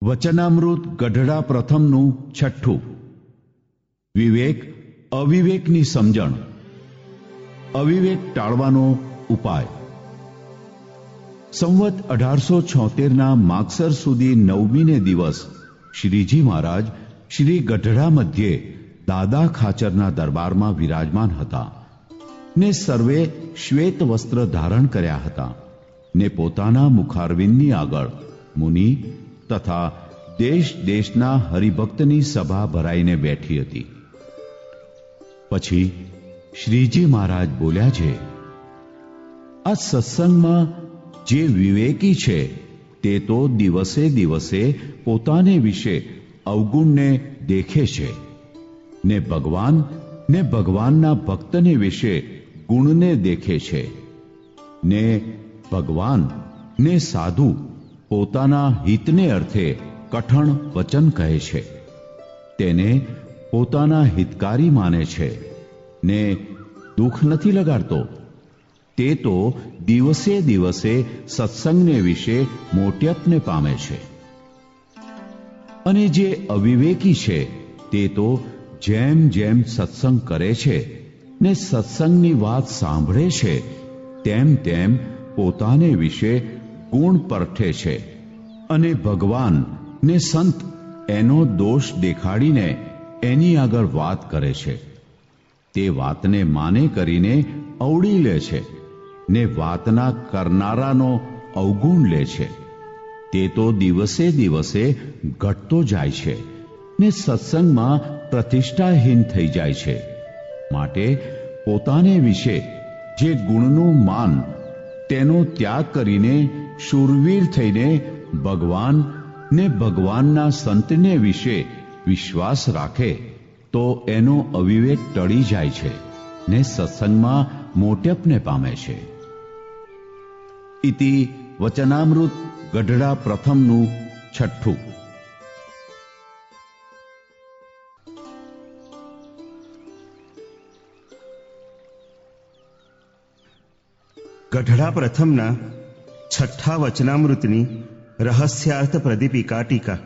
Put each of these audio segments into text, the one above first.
વચનામૃત ગઢડા પ્રથમનું છઠ્ઠું. વિવેક અવિવેકની સમજણ. અવિવેક ટાળવાનો ઉપાય. સંવત 1876ના માગસર સુધી 9મીને દિવસ શ્રીજી મહારાજ શ્રી ગઢડા મધ્યે દાદા ખાચરના દરબારમાં વિરાજમાન હતા ને સર્વે શ્વેત વસ્ત્ર ધારણ કર્યા હતા ને પોતાના મુખારવિંદની આગળ મુનિ તથા દેશ દેશના હરિભક્તની સભા ભરાઈને બેઠી હતી. પછી શ્રીજી મહારાજ બોલ્યા છે, આ સત્સંગમાં જે વિવેકી છે તે તો દિવસે દિવસે પોતાને વિશે અવગુણને દેખે છે ને ભગવાન ને ભગવાનના ભક્તને વિશે ગુણને દેખે છે ને ભગવાન ને સાધુ પોતાના હિતને અર્થે કઠણ વચન કહે છે, તેને પોતાના હિતકારી માને છે ને દુઃખ નથી લગાડતો. તે તો દિવસે દિવસે સત્સંગને વિશે મોટ્યપને પામે છે. અને જે અવિવેકી છે તે તો જેમ જેમ સત્સંગ કરે છે ને સત્સંગની વાત સાંભળે છે તેમ તેમ પોતાને વિશે ગુણ પરખે છે અને ભગવાન ને સંત એનો દોષ દેખાડીને એની આગળ વાત કરે છે. તે વાતને માને કરીને અવળી લે છે ને વાતના કરનારાનો અવગુણ લે છે. તે તો દિવસે દિવસે ઘટતો જાય છે ને સત્સંગમાં પ્રતિષ્ઠાહીન થઈ જાય છે. માટે પોતાને વિશે જે ગુણનું માન તેનો ત્યાગ કરીને શૂરવીર થઈને ભગવાન ને ભગવાનના સંતને વિશે વિશ્વાસ રાખે તો એનો અવિવેક ટળી જાય છે ને સત્સંગમાં મોટ્યપને પામે છે. ઇતિ વચનામૃત ગઢડા પ્રથમનું છઠ્ઠું. ગઢડા પ્રથમના છઠ્ઠા વચનામૃતની રહસ્યાર્થ પ્રદીપિકા ટીકા.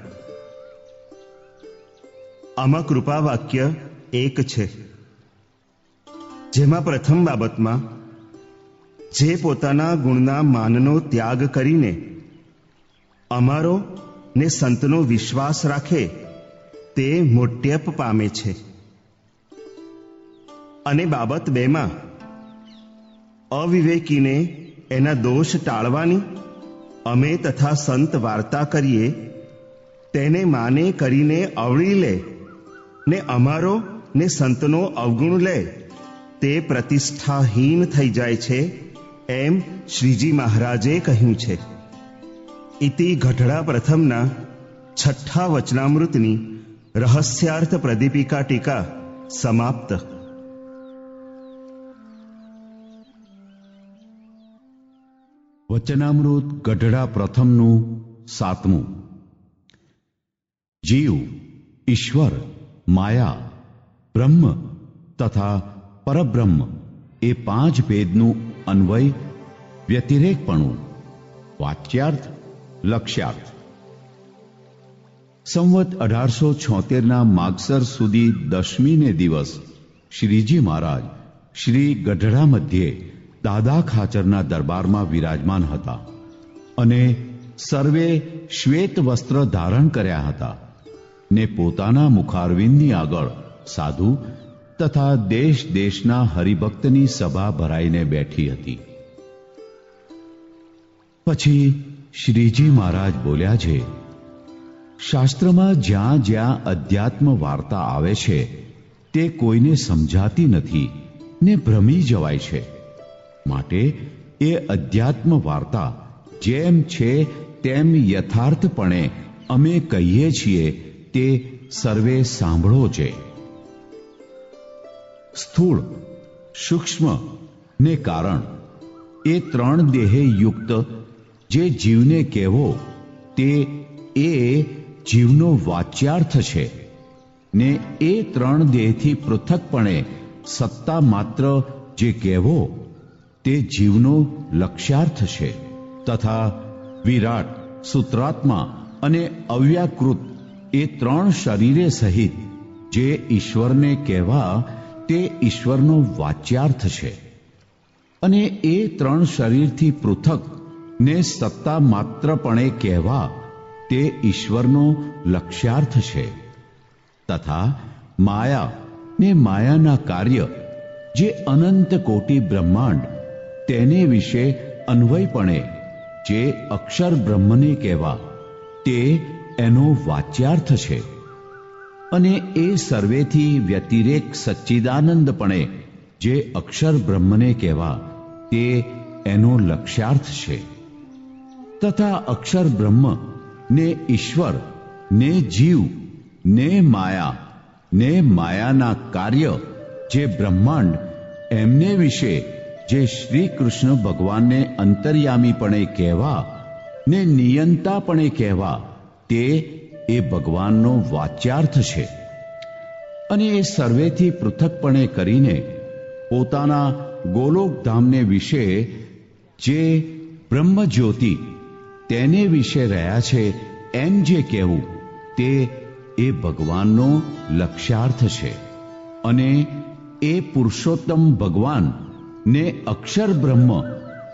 આમાં કૃપા વાક્ય એક છે, જેમાં પ્રથમ બાબતમાં જે પોતાના ગુણના માનનો ત્યાગ કરીને અમારો ને સંતનો વિશ્વાસ રાખે તે મોટ્યપ પામે છે. અને બાબત બેમાં અવિવેકીને એના દોષ ટાળવાની અમે તથા સંત વાર્તા કરીએ તેને માને કરીને અવળી લે ને અમારો ને સંતનો અવગુણ લે તે પ્રતિષ્ઠાહીન થઈ જાય છે એમ શ્રીજી મહારાજે કહ્યું છે. ઇતિ ગઢડા પ્રથમના છઠ્ઠા વચનામૃતની રહસ્યાર્થ પ્રદીપિકા ટીકા સમાપ્ત. વચનામૃત ગઢડા પ્રથમનું સાતમું. જીવ, ઈશ્વર, માયા, બ્રહ્મ તથા પરબ્રહ્મ એ પાંચ ભેદનું અન્વય, વ્યતિરેકપણું, વાચ્યાર્થ, લક્ષ્યાર્થ. સંવત 1876ના માગસર સુધી 10મીને દિવસ શ્રીજી મહારાજ શ્રી ગઢડા મધ્યે દાદા ખાચરના દરબારમાં વિરાજમાન હતા અને સર્વે શ્વેત વસ્ત્ર ધારણ કર્યા હતા ને પોતાના મુખારવિંદની આગળ સાધુ તથા દેશ દેશના હરિભક્તની સભા ભરાઈને બેઠી હતી. પછી શ્રીજી મહારાજ બોલ્યા છે, શાસ્ત્રમાં જ્યાં જ્યાં અધ્યાત્મ વાર્તા આવે છે તે કોઈને સમજાતી નથી ને ભ્રમી જવાય છે. માટે એ અધ્યાત્મ વાર્તા જેમ છે તેમ યથાર્થપણે અમે કહીએ છીએ તે સર્વે સાંભળો છે. સ્થૂળ, સૂક્ષ્મ ને કારણ એ ત્રણ દેહે યુક્ત જે જીવને કહેવો તે એ જીવનો વાચ્યાર્થ છે ને એ ત્રણ દેહથી પૃથકપણે સત્તા માત્ર જે કહેવો તે જીવનો લક્ષ્યાર્થ છે તથા વિરાટ, સૂત્રાત્મા અને અવ્યાકૃત એ 3 શરીરે સહિત જે ઈશ્વરને કહેવા તે ઈશ્વરનો વાચ્યાર્થ છે. અને એ 3 શરીરથી પૃથક ને સત્તા માત્રપણે કહેવા તે ઈશ્વરનો લક્ષ્યાર્થ છે. તથા માયા ને માયાના કાર્ય જે અનંત કોટી બ્રહ્માંડ તેને વિશે અન્વયપણે જે અક્ષર બ્રહ્મને કહેવા તે એનો વાચ્યાર્થ છે. અને એ સર્વેથી વ્યતિરેક સચ્ચિદાનંદપણે જે અક્ષર બ્રહ્મને કહેવા તે એનો લક્ષ્યાર્થ છે. તથા અક્ષર બ્રહ્મ ને ઈશ્વર ને જીવ ને માયાના કાર્ય જે બ્રહ્માંડ એમને વિશે જે શ્રી કૃષ્ણ ભગવાનને અંતર્યામીપણે કહેવા ને નિયંતાપણે કહેવા તે એ ભગવાનનો વાચ્યાર્થ છે. અને એ સર્વેથી પૃથકપણે કરીને પોતાના ગોલોકધામને વિશે જે બ્રહ્મજ્યોતિ તેને વિશે રહ્યા છે એમ જે કહેવું તે એ ભગવાનનો લક્ષ્યાર્થ છે. અને એ પુરુષોત્તમ ભગવાન ને અક્ષર બ્રહ્મ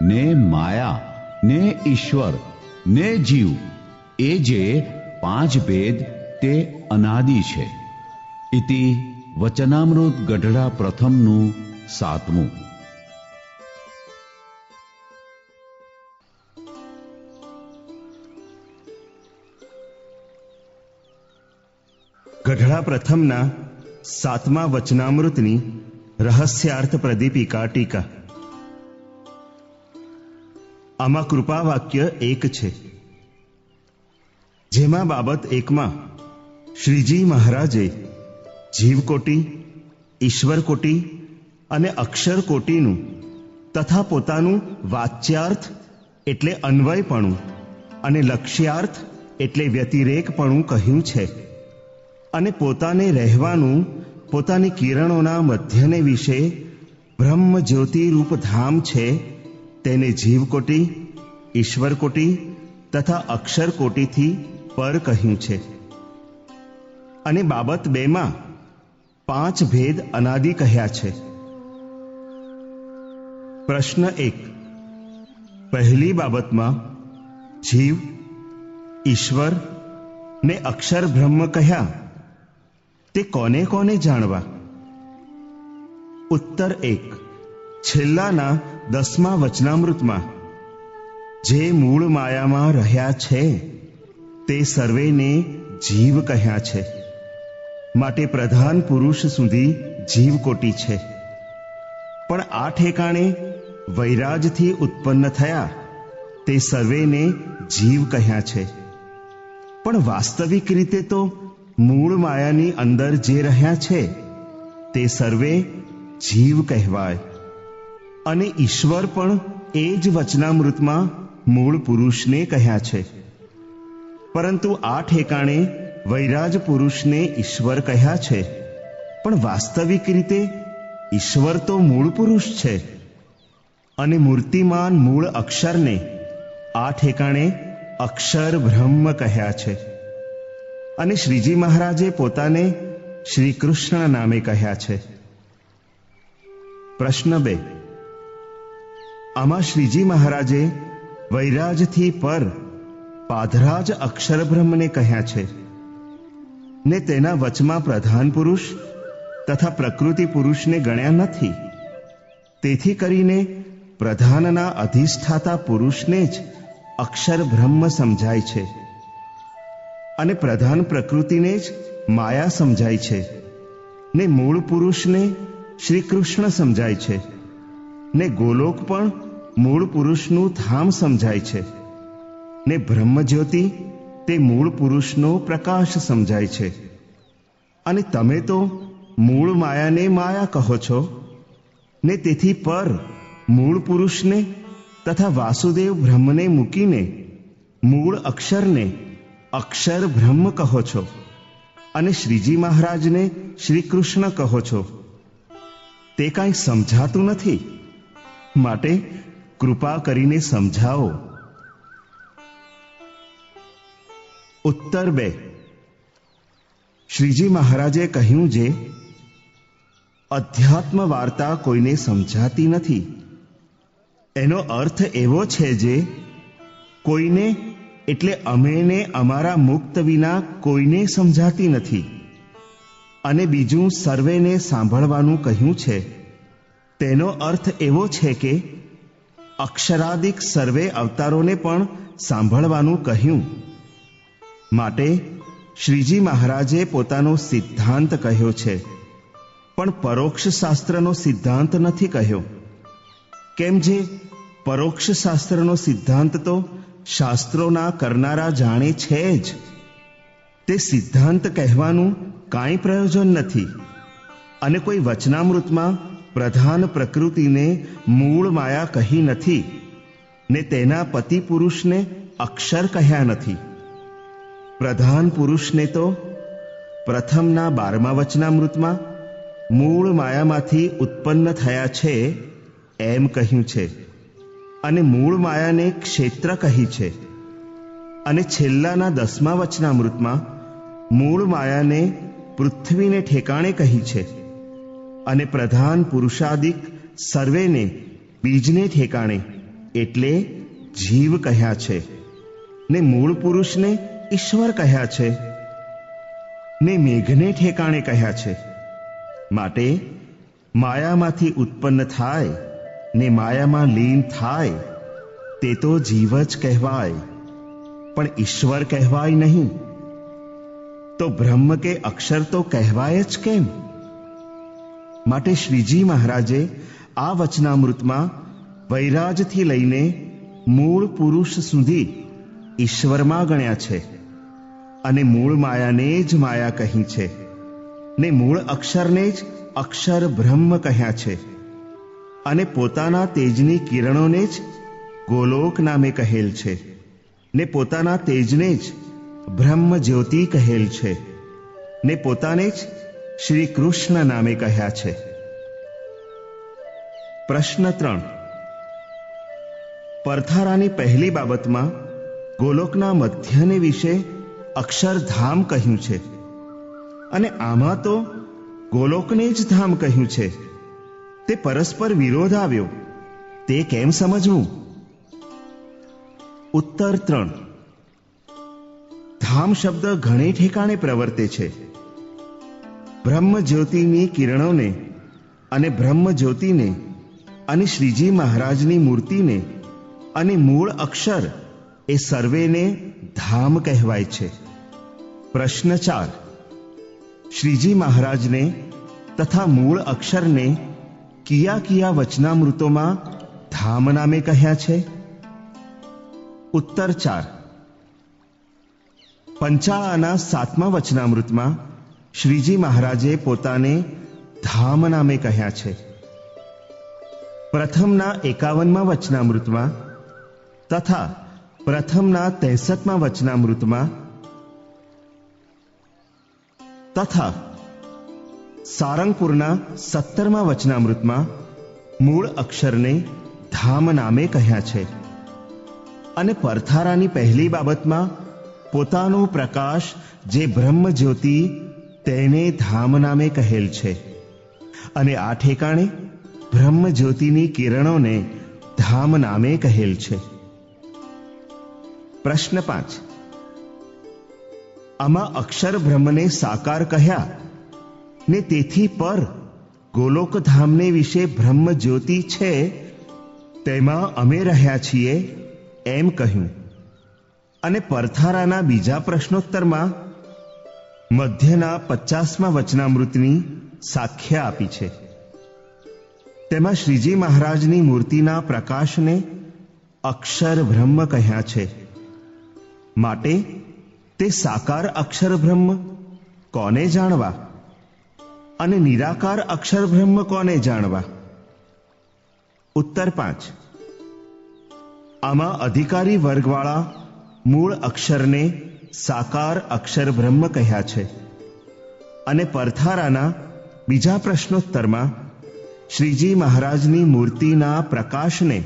ને માયા ને ઈશ્વર ને જીવ એ જે 5 ભેદ તે અનાદિ છે. ઇતિ વચનામૃત ગઢડા પ્રથમનું 7મું. ગઢડા પ્રથમના 7મા વચનામૃતની રહસ્યાર્થ પ્રદીપિકા ટીકા. આમાં કૃપા વાક્ય 1 છે, જેમાં બાબત 1માં શ્રીજી મહારાજે જીવકોટી, ઈશ્વરકોટી અને અક્ષરકોટીનું તથા પોતાનું વાચ્યાર્થ એટલે અન્વયપણું અને લક્ષ્યાર્થ એટલે વ્યતિરેકપણું કહ્યું છે. અને પોતાને રહેવાનું પોતાની કિરણોના મધ્યને વિશે બ્રહ્મ જ્યોતિરૂપ ધામ છે તેને જીવકોટી, ઈશ્વરકોટી તથા અક્ષરકોટીથી પર કહ્યું છે. અને બાબત 2માં 5 ભેદ અનાદિ કહ્યા છે. પ્રશ્ન 1. પહેલી બાબતમાં જીવ, ઈશ્વર ને અક્ષર બ્રહ્મ કહ્યા તે કોને કોને જાણવા? ઉત્તર 1. છેલ્લાના 10મા વચનામૃતમાં જે મૂળ માયામાં રહ્યા છે તે સર્વેને જીવ કહ્યા છે. માટે પ્રધાન પુરુષ સુધી જીવકોટી છે. પણ આ ઠેકાણે વૈરાજથી ઉત્પન્ન થયા તે સર્વેને જીવ કહ્યા છે. પણ વાસ્તવિક રીતે તો મૂળ માયાની અંદર જે રહ્યા છે તે સર્વે જીવ કહેવાય. અને ઈશ્વર પણ એ જ વચનામૃતમાં મૂળ પુરુષને કહ્યા છે. પરંતુ આ ઠેકાણે વૈરાજ પુરુષને ઈશ્વર કહ્યા છે. પણ વાસ્તવિક રીતે ઈશ્વર તો મૂળ પુરુષ છે. અને મૂર્તિમાન મૂળ અક્ષરને આ ઠેકાણે અક્ષર બ્રહ્મ કહ્યા છે. અને શ્રીજી મહારાજે પોતાને શ્રી કૃષ્ણ નામે કહ્યા છે. પ્રશ્ન 2. આમાં શ્રીજી મહારાજે વૈરાજથી પર પાધરાજ અક્ષર બ્રહ્મને કહ્યા છે ને તેના વચમાં પ્રધાન પુરુષ તથા પ્રકૃતિ પુરુષને ગણ્યા નથી. તેથી કરીને પ્રધાનના અધિષ્ઠાતા પુરુષને જ અક્ષર બ્રહ્મ સમજાય છે. અને પ્રધાન પ્રકૃતિને જ માયા સમજાય છે. ને મૂળ પુરુષને શ્રી કૃષ્ણ સમજાય છે. ને ગોલોક પણ મૂળ પુરુષનું ધામ સમજાય છે. ને બ્રહ્મજ્યોતિ તે મૂળ પુરુષનો પ્રકાશ સમજાય છે. અને તમે તો મૂળ માયાને માયા કહો છો ને તેથી પર મૂળ પુરુષને તથા વાસુદેવ બ્રહ્મને મૂકીને મૂળ અક્ષરને અક્ષર બ્રહ્મ કહો છો અને શ્રીજી મહારાજને શ્રી કૃષ્ણ કહો છો. તે કાંઈ સમજાતું નથી. માટે કૃપા કરીને સમજાવો. ઉત્તર 2. શ્રીજી મહારાજે કહ્યું જે અધ્યાત્મ વાર્તા કોઈને સમજાતી નથી, એનો અર્થ એવો છે જે કોઈને એટલે અમેને અમારા મુક્ત વિના કોઈને સમજાતી નથી. અને બીજું સર્વેને સાંભળવાનું કહ્યું છે, તેનો અર્થ એવો છે કે અક્ષરાદિક સર્વે અવતારોને પણ સાંભળવાનું કહ્યું. માટે શ્રીજી મહારાજે પોતાનો સિદ્ધાંત કહ્યો છે, પણ પરોક્ષ શાસ્ત્રનો સિદ્ધાંત નથી કહ્યો. કેમ જે પરોક્ષ શાસ્ત્રનો સિદ્ધાંત તો શાસ્ત્રોના કરનારા જાણે છે જ. તે સિદ્ધાંત કહેવાનું કાંઈ પ્રયોજન નથી. અને કોઈ વચનામૃતમાં પ્રધાન પ્રકૃતિને મૂળ માયા કહી નથી, ને તેના પતિ પુરુષને અક્ષર કહ્યા નથી. પ્રધાન પુરુષને તો પ્રથમના 12મા વચનામૃતમાં મૂળ માયામાંથી ઉત્પન્ન થયા છે એમ કહ્યું છે, અને મૂળ માયાને ક્ષેત્ર કહી છે. અને છેલ્લાના 10મા વચનામૃતમાં મૂળ માયાને પૃથ્વીને ઠેકાણે કહી છે, અને પ્રધાન પુરુષાદિક સર્વેને બીજને ઠેકાણે એટલે જીવ કહ્યા છે, ને મૂળ પુરુષને ઈશ્વર કહ્યા છે, ને મેઘને ઠેકાણે કહ્યા છે. માટે માયામાંથી ઉત્પન્ન થાય ને માયામાં લીન થાય તે તો જીવ જ કહેવાય, પણ ઈશ્વર કહેવાય નહીં. તો બ્રહ્મ કે અક્ષર તો કહેવાય જ કેમ? માટે શ્રીજી મહારાજે આ વચનામૃતમાં વૈરાજથી લઈને મૂળ પુરુષ સુધી ઈશ્વરમાં ગણ્યા છે, અને મૂળ માયાને જ માયા કહી છે, ને મૂળ અક્ષરને જ અક્ષર બ્રહ્મ કહ્યા છે, અને પોતાના તેજની કિરણોને જ ગોલોક નામે કહેલ છે, ને પોતાના તેજને જ બ્રહ્મ જ્યોતિ કહેલ છે, ને પોતાને જ શ્રી કૃષ્ણ નામે કહ્યા છે. પ્રશ્ન 3. પરથારાની પહેલી બાબતમાં ગોલોકના મધ્યને વિશે અક્ષરધામ કહ્યું છે, અને આમાં તો ગોલોકને જ ધામ કહ્યું છે. તે પરસ્પર વિરોધ આવ્યો, તે કેમ સમજવું? ઉત્તર 3. ધામ શબ્દ ઘણે ઠેકાણે પ્રવર્તે છે. બ્રહ્મ જ્યોતિની કિરણોને અને બ્રહ્મ જ્યોતિને અને શ્રીજી મહારાજની મૂર્તિને અને મૂળ અક્ષર એ સર્વેને ધામ કહેવાય છે. પ્રશ્ન 4. શ્રીજી મહારાજને તથા મૂળ અક્ષરને કિયા કિયા વચનામૃતોમાં ધામ નામે કહ્યા છે? ઉત્તર 4. પંચાળાના 7મા વચનામૃતમાં શ્રીજી મહારાજે પોતાને ધામ નામે કહ્યા છે. પ્રથમના 51મા વચનામૃતમાં તથા પ્રથમના 63મા વચનામૃતમાં તથા સારંગપુરના 17મા વચનામૃતમાં મૂળ અક્ષરને ધામ નામે કહ્યા છે. અને પરથારાની પહેલી બાબતમાં પોતાનો પ્રકાશ જે બ્રહ્મ જ્યોતિ તેને ધામ નામે કહેલ છે, અને આ ઠેકાણે બ્રહ્મ જ્યોતિની કિરણોને ધામ નામે કહેલ છે. પ્રશ્ન 5. આમાં અક્ષર બ્રહ્મને સાકાર કહ્યા ને તેથી પર ગોલોકધામને વિશે બ્રહ્મ જ્યોતિ છે તેમાં અમે રહ્યા છીએ એમ કહ્યું. અને પરથારાના બીજા પ્રશ્નોત્તરમાં મધ્યના 50મા વચનામૃતની સાખ્યા આપી છે. તેમાં શ્રીજી મહારાજની મૂર્તિના પ્રકાશને અક્ષર બ્રહ્મ કહ્યા છે. માટે તે સાકાર અક્ષર બ્રહ્મ કોને જાણવા અને નિરાકાર અક્ષર બ્રહ્મ કોને જાણવા? ઉત્તર 5. આમાં અધિકારી વર્ગવાળા મૂળ અક્ષરને સાકાર અક્ષર બ્રહ્મ કહ્યા છે, અને પરથારાના બીજા પ્રશ્નોત્તરમાં શ્રીજી મહારાજની મૂર્તિના પ્રકાશને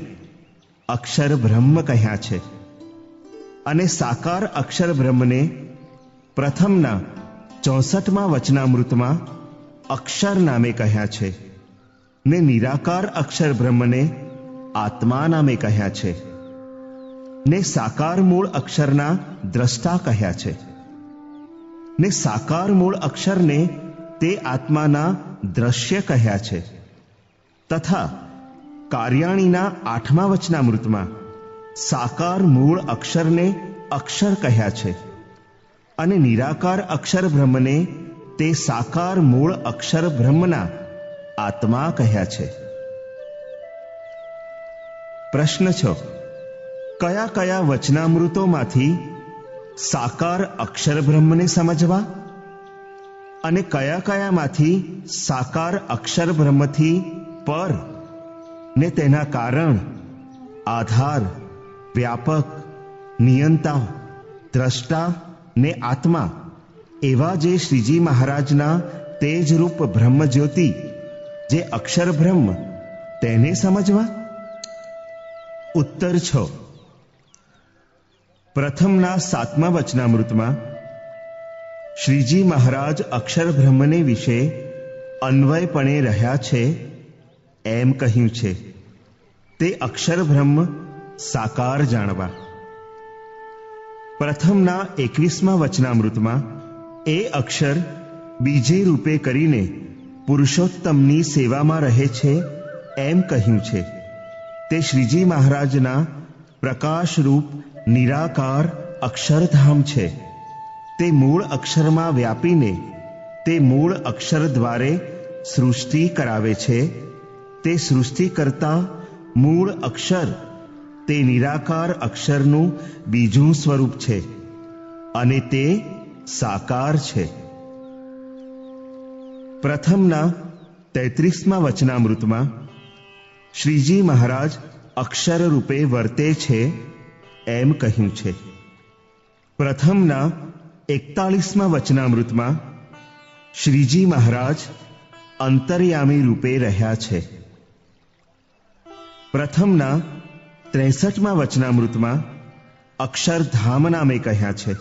અક્ષર બ્રહ્મ કહ્યા છે, અને સાકાર અક્ષર બ્રહ્મને પ્રથમના 64માં વચનામૃતમાં અક્ષર નામે કહ્યા છે ને નિરાકાર અક્ષર બ્રહ્મને આત્મા નામે કહ્યા છે ને સાકાર મૂળ અક્ષરના દ્રષ્ટા કહ્યા છે ને સાકાર મૂળ અક્ષરને તે આત્માના દ્રશ્ય કહ્યા છે તથા કાર્યાણીના 8મા વચનામૃતમાં સાકાર મૂળ અક્ષરને અક્ષર કહ્યા છે અને નિરાકાર અક્ષર બ્રહ્મને તે સાકાર મૂળ અક્ષર બ્રહ્મના આત્મા કહ્યા છે. પ્રશ્ન 6. કયા કયા વચનામૃતોમાંથી સાકાર અક્ષર બ્રહ્મને સમજવા અને કયા કયામાંથી સાકાર અક્ષર બ્રહ્મથી પર ને તેના કારણ, આધાર, વ્યાપક, નિયંતા, દ્રષ્ટા ને આત્મા એવા જે શ્રીજી મહારાજના તેજરૂપ બ્રહ્મજ્યોતિ જે અક્ષર બ્રહ્મ તેને સમજવા? ઉત્તર 6. પ્રથમના 7મા વચનામૃતમાં શ્રીજી મહારાજ અક્ષર બ્રહ્મને વિશે અન્વયપણે રહ્યા છે એમ કહ્યું છે. તે અક્ષર બ્રહ્મ સાકાર જાણવા. પ્રથમના 21મા વચનામૃતમાં એ અક્ષર બીજે રૂપે કરીને પુરુષોત્તમની સેવામાં રહે છે એમ કહ્યું છે. તે શ્રીજી મહારાજના પ્રકાશરૂપ નિરાકાર અક્ષરધામ છે. તે મૂળ અક્ષરમાં વ્યાપીને તે મૂળ અક્ષર દ્વારે સૃષ્ટિ કરાવે છે. તે સૃષ્ટિ કરતા મૂળ અક્ષર તે નિરાકાર અક્ષરનું બીજું સ્વરૂપ છે અને તે સાકાર છે. પ્રથમના 33મા વચનામૃતમાં શ્રીજી મહારાજ અક્ષર રૂપે વર્તે છે એમ કહ્યું છે. પ્રથમના 41મા વચનામૃતમાં શ્રીજી મહારાજ અંતર્યામી રૂપે રહ્યા છે. પ્રથમના 63મા વચનામૃતમાં અક્ષરધામ નામે કહ્યા છે.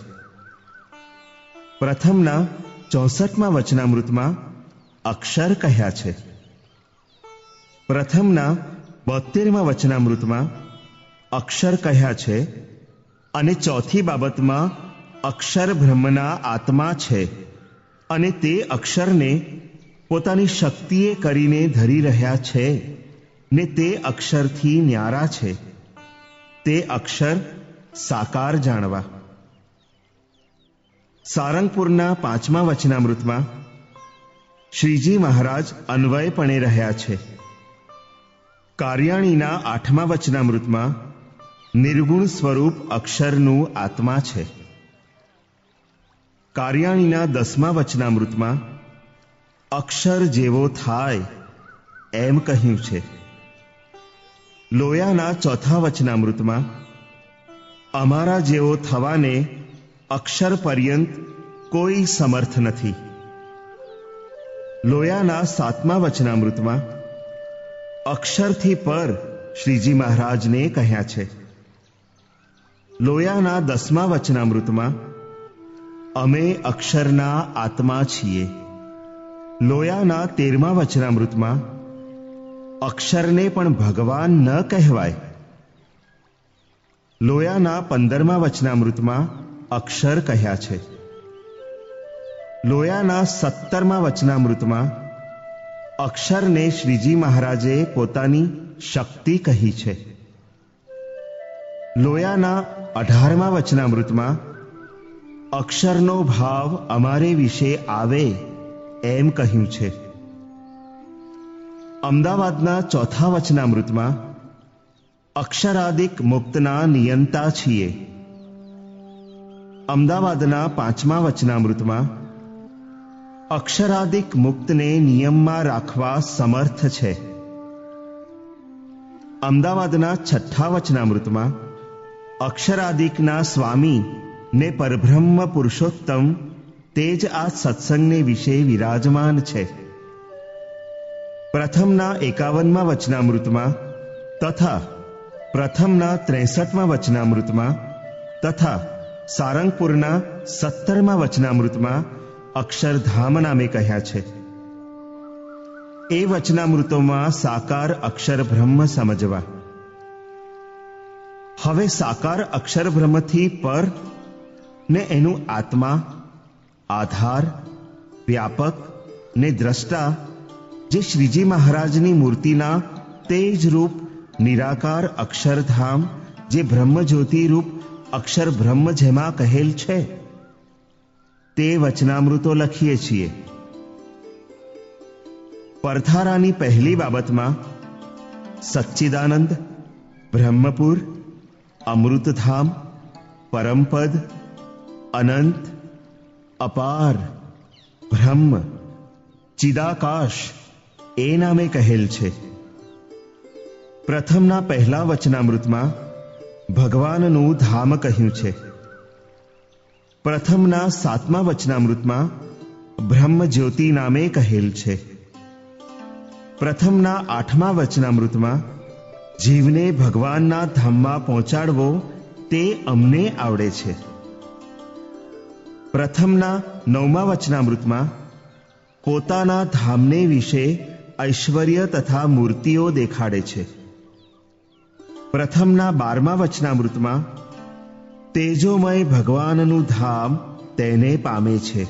પ્રથમના 64મા વચનામૃતમાં અક્ષર કહ્યા છે. પ્રથમના 72મા વચનામૃતમાં અક્ષર કહ્યા છે અને ચોથી બાબતમાં અક્ષર બ્રહ્મના આત્મા છે અને તે અક્ષરને પોતાની શક્તિએ કરીને ધરી રહ્યા છે ને તે અક્ષરથી ન્યારા છે. તે અક્ષર સાકાર જાણવા. સારંગપુરના 5મા વચનામૃતમાં શ્રીજી મહારાજ અન્વયપણે રહ્યા છે. કાર્યાણીના 8મા વચનામૃતમાં નિર્ગુણ સ્વરૂપ અક્ષરનું આત્મા છે. કાર્યાણીના 10મા વચનામૃતમાં અક્ષર જેવો થાય એમ કહ્યું છે. લોયાના 4થા વચનામૃતમાં અમારા જેવો થવાને અક્ષર પર્યંત કોઈ સમર્થ નથી. લોયાના 7મા વચનામૃતમાં અક્ષરથી પર શ્રીજી મહારાજને કહ્યા છે. લોયાના 10મા વચનામૃતમાં અમે અક્ષરના આત્મા છીએ. લોયાના 13મા વચનામૃતમાં અક્ષરને પણ ભગવાન ન કહેવાય. લોયાના 15મા વચનામૃતમાં અક્ષર કહ્યા છે. લોયાના 17મા વચનામૃતમાં અક્ષરને શ્રીજી મહારાજે પોતાની શક્તિ કહી છે. લોયાના 18મા વચનામૃતમાં અક્ષરનો ભાવ અમારે વિશે આવે એમ કહ્યું છે. અમદાવાદના 4થા વચનામૃતમાં અક્ષરાદિક મુક્તના નિયંતા છીએ. અમદાવાદના 5મા વચનામૃતમાં અક્ષરાદિક મુક્તને નિયમમાં રાખવા સમર્થ છે. અમદાવાદના 6થા વચનામૃતમાં અક્ષરાદિકના સ્વામી ને પરબ્રહ્મ પુરુષોત્તમ તે જ આ સત્સંગને વિશે વિરાજમાન છે. પ્રથમના 51મા વચનામૃતમાં તથા પ્રથમના 63મા વચનામૃતમાં તથા સારંગપુરના 17મા વચનામૃતમાં અક્ષરધામ નામે કહ્યા છે. એ વચનામૃતોમાં સાકાર અક્ષર બ્રહ્મ સમજવા. હવે સાકાર અક્ષર બ્રહ્મથી પર ને એનું આત્મા, આધાર, વ્યાપક ને દ્રષ્ટા જે શ્રીજી મહારાજની મૂર્તિના તેજ રૂપ નિરાકાર અક્ષરધામ જે બ્રહ્મજ્યોતિ રૂપ અક્ષર બ્રહ્મ જેમાં કહેલ છે તે વચનામૃતો લખીએ છીએ. પરથારાની પહેલી બાબતમાં સચ્ચિદાનંદ, બ્રહ્મપુર, અમૃતધામ, પરમપદ, અનંત, અપાર, બ્રહ્મ, ચિદાકાશ એ નામે કહેલ છે. પ્રથમના પહેલા વચનામૃતમાં ભગવાનનું ધામ કહ્યું છે. પ્રથમના 7મા વચનામૃતમાં બ્રહ્મ જ્યોતિ નામે કહેલ છે. પ્રથમના 8મા વચનામૃતમાં જીવને ભગવાનના ધામમાં પહોંચાડવો તે અમને આવડે છે. પ્રથમના 9મા વચનામૃતમાં પોતાના ધામને વિશે ઐશ્વર્ય તથા મૂર્તિઓ દેખાડે છે. પ્રથમના 12મા વચનામૃતમાં તેજોમય ભગવાનનું ધામ તેને પામે છે.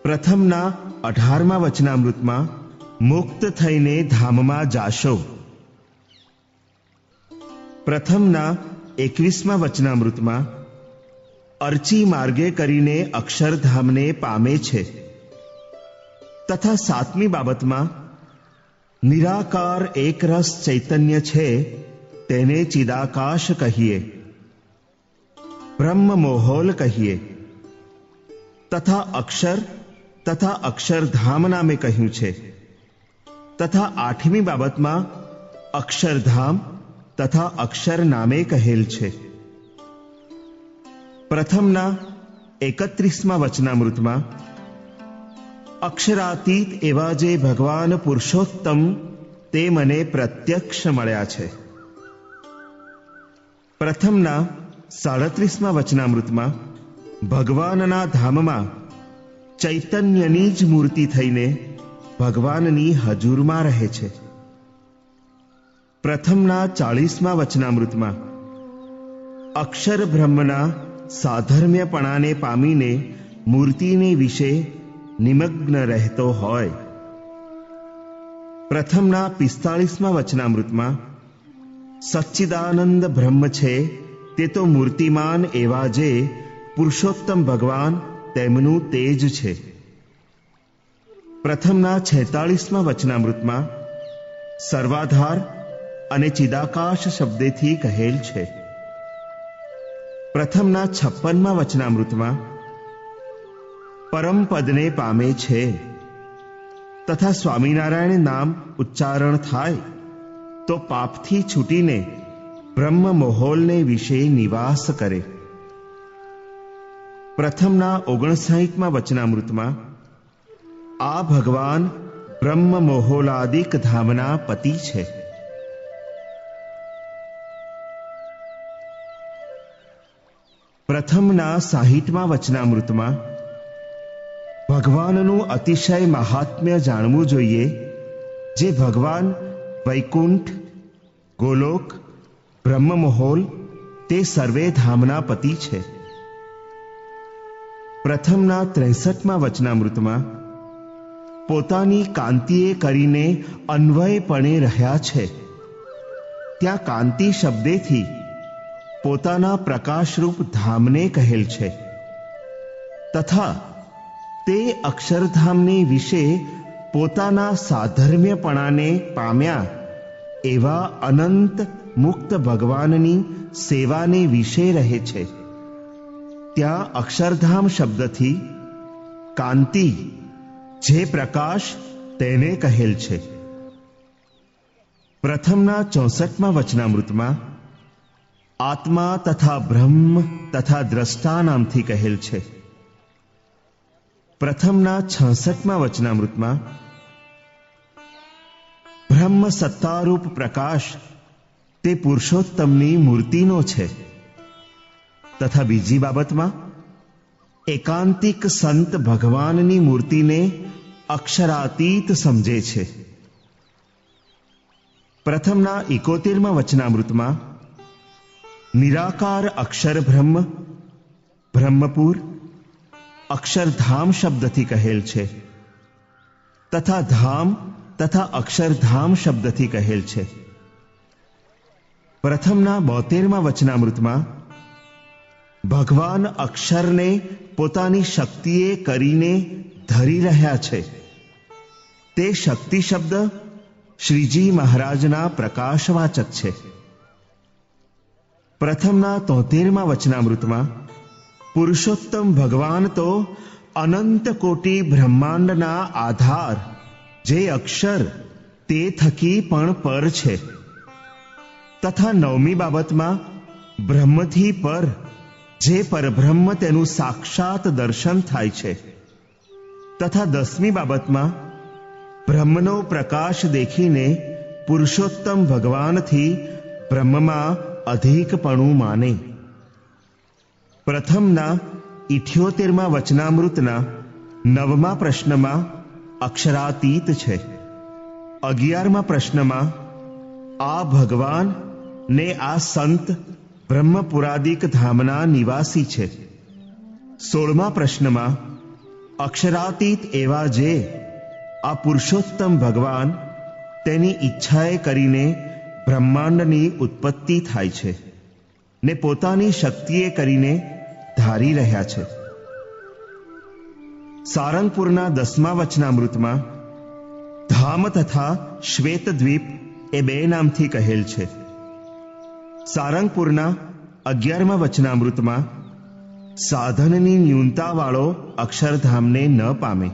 પ્રથમના 18મા વચનામૃતમાં મુક્ત થઈને ધામમાં જાશો. પ્રથમના 21મા વચનામૃતમાં અર્ચી માર્ગે કરીને અક્ષરધામને પામે છે. તથા 7મી બાબતમાં નિરાકાર એકરસ ચૈતન્ય છે તેને ચિદાકાશ કહીએ, બ્રહ્મ મોહોલ કહીએ. તથા અક્ષર તથા અક્ષરધામ નામે કહ્યું છે. તથા 8મી બાબતમાં અક્ષરધામ તથા અક્ષર નામે કહેલ છે. પ્રથમના 31મા વચનામૃતમાં અક્ષરાતીત એવા જે ભગવાન પુરુષોત્તમ તે મને પ્રત્યક્ષ મળ્યા છે. પ્રથમના 37મા વચનામૃતમાં ભગવાનના ધામમાં ચૈતન્યની જ મૂર્તિ થઈને ભગવાનની હજુરમાં રહે છે. પ્રથમના 40મા વચનામૃતમાં અક્ષર બ્રહ્મના સાધર્મ્યપણાને પામીને મૂર્તિને વિશે નિમગ્ન રહેતો હોય. પ્રથમના 45મા વચનામૃતમાં સચ્ચિદાનંદ બ્રહ્મ છે તે તો મૂર્તિમાન એવા જે પુરુષોત્તમ ભગવાન તેમનું તેજ છે. પ્રથમના 46મા વચનામૃતમાં સર્વાધાર અને ચિદાકાશ શબ્દેથી કહેલ છે. પ્રથમના 56મા વચનામૃતમાં પરમપદને પામે છે. તથા સ્વામિનારાયણ નામ ઉચ્ચારણ થાય તો પાપથી છૂટીને બ્રહ્મ મોહોલને વિશે નિવાસ કરે. પ્રથમના 59મા વચનામૃતમાં આ ભગવાન બ્રહ્મ મોહોલાદિક ધામના પતિ છે. પ્રથમના 60મા વચનામૃતમાં ભગવાનનું અતિશય મહાત્મ્ય જાણવું જોઈએ જે ભગવાન વૈકુંઠ, ગોલોક, બ્રહ્મમહોલ તે સર્વે ધામના પતિ છે. પ્રથમના 63મા વચનામૃતમાં પોતાની કાંતિએ કરીને અન્વયપણે રહ્યા છે. ત્યાં કાંતિ શબ્દેથી પોતાના પ્રકાશરૂપ ધામને કહેલ છે. તથા તે અક્ષરધામને વિશે પોતાના સાધર્મ્યપણાને પામ્યા એવા અનંત મુક્ત ભગવાનની સેવાને વિશે રહે છે. ત્યાં અક્ષરધામ શબ્દથી કાંતિ જે પ્રકાશ તેને કહેલ છે. પ્રથમના 64મા વચનામૃતમાં આત્મા તથા બ્રહ્મ તથા દ્રષ્ટા નામથી કહેલ છે. પ્રથમના 66મા વચનામૃતમાં બ્રહ્મ સત્તારૂપ પ્રકાશ તે પુરુષોત્તમની મૂર્તિનો છે. તથા બીજી બાબતમાં એકાંતિક સંત ભગવાનની મૂર્તિને અક્ષરાતીત સમજે છે. પ્રથમના 71મા વચનામૃતમાં નિરાકાર અક્ષર બ્રહ્મ, બ્રહ્મપુર, અક્ષરધામ શબ્દથી કહેલ છે તથા ધામ તથા અક્ષરધામ શબ્દથી કહેલ છે. પ્રથમના 72મા વચનામૃતમાં ભગવાન અક્ષરને પોતાની શક્તિએ કરીને ધરી રહ્યા છે. તે શક્તિ શબ્દ શ્રીજી મહારાજના પ્રકાશવાચક છે. પ્રથમના 73મા વચનામૃતમાં પુરુષોત્તમ ભગવાન તો અનંત કોટી બ્રહ્માંડના આધાર જે અક્ષર તે થકી પણ પર છે તથા 9મી બાબતમાં બ્રહ્મથી પર જે પરબ્રહ્મ તેનું સાક્ષાત દર્શન થાય છે તથા 10મી બાબતમાં બ્રહ્મનો પ્રકાશ દેખીને પુરુષોત્તમ ભગવાનથી બ્રહ્મમાં અધિકપણું માને. પ્રથમના 78મા વચનામૃતના 9મા પ્રશ્નમાં અક્ષરાતીત છે. 11મા પ્રશ્નમાં આ ભગવાન ને આ સંત બ્રહ્મપુરાદિક ધામના નિવાસી છે. 16મા પ્રશ્નમાં અક્ષરાતીત એવા જે આ પુરુષોત્તમ ભગવાન તેની ઈચ્છાએ કરીને બ્રહ્માંડની ઉત્પત્તિ થાય છે ને પોતાની શક્તિએ કરીને ધારી રહ્યા છે. સારંગપુરના 10મા વચનામૃતમાં ધામ તથા શ્વેતદ્વીપ એ 2 નામથી કહેલ છે. સારંગપુરના 11મા વચનામૃતમાં સાધનની ન્યૂનતાવાળો અક્ષરધામને ન પામે.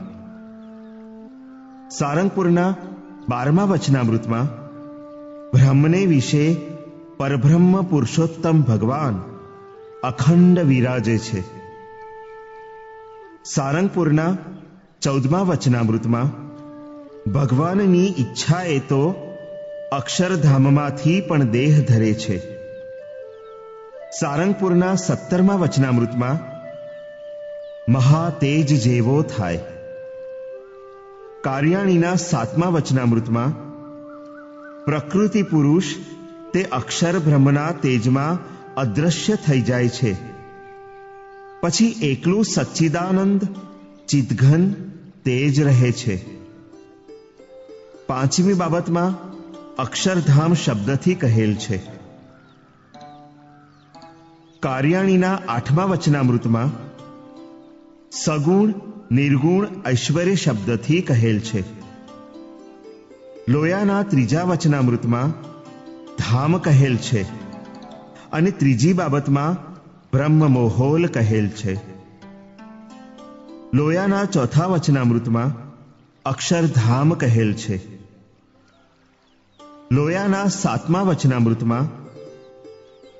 સારંગપુરના 12મા વચનામૃતમાં બ્રહ્મને વિશે પરબ્રહ્મ પુરુષોત્તમ ભગવાન અખંડ વિરાજે છે. સારંગપુરના 14મા વચનામૃતમાં ભગવાનની ઈચ્છાએ તો અક્ષરધામમાંથી પણ દેહ ધરે છે. સારંગપુરના 17મા વચનામૃતમાં મહાતેજ જેવો થાય. કાર્યાણીના 7મા વચનામૃતમાં પ્રકૃતિ પુરુષ તે અક્ષર બ્રહ્મના તેજમાં અદ્રશ્ય થઈ જાય છે. પછી એકલું સચ્ચિદાનંદ ચિદઘન તેજ રહે છે. 5મી બાબતમાં અક્ષરધામ શબ્દથી કહેલ છે. કાર્યાણીના 8મા વચનામૃતમાં સગુણ નિર્ગુણ ઐશ્વર્ય શબ્દથી કહેલ છે. લોયાના 3જા વચનામૃતમાં ધામ કહેલ છે અને 3જી બાબતમાં બ્રહ્મમોહોલ કહેલ છે. લોયાના 4થા વચનામૃતમાં અક્ષરધામ કહેલ છે. લોયાના 7મા વચનામૃતમાં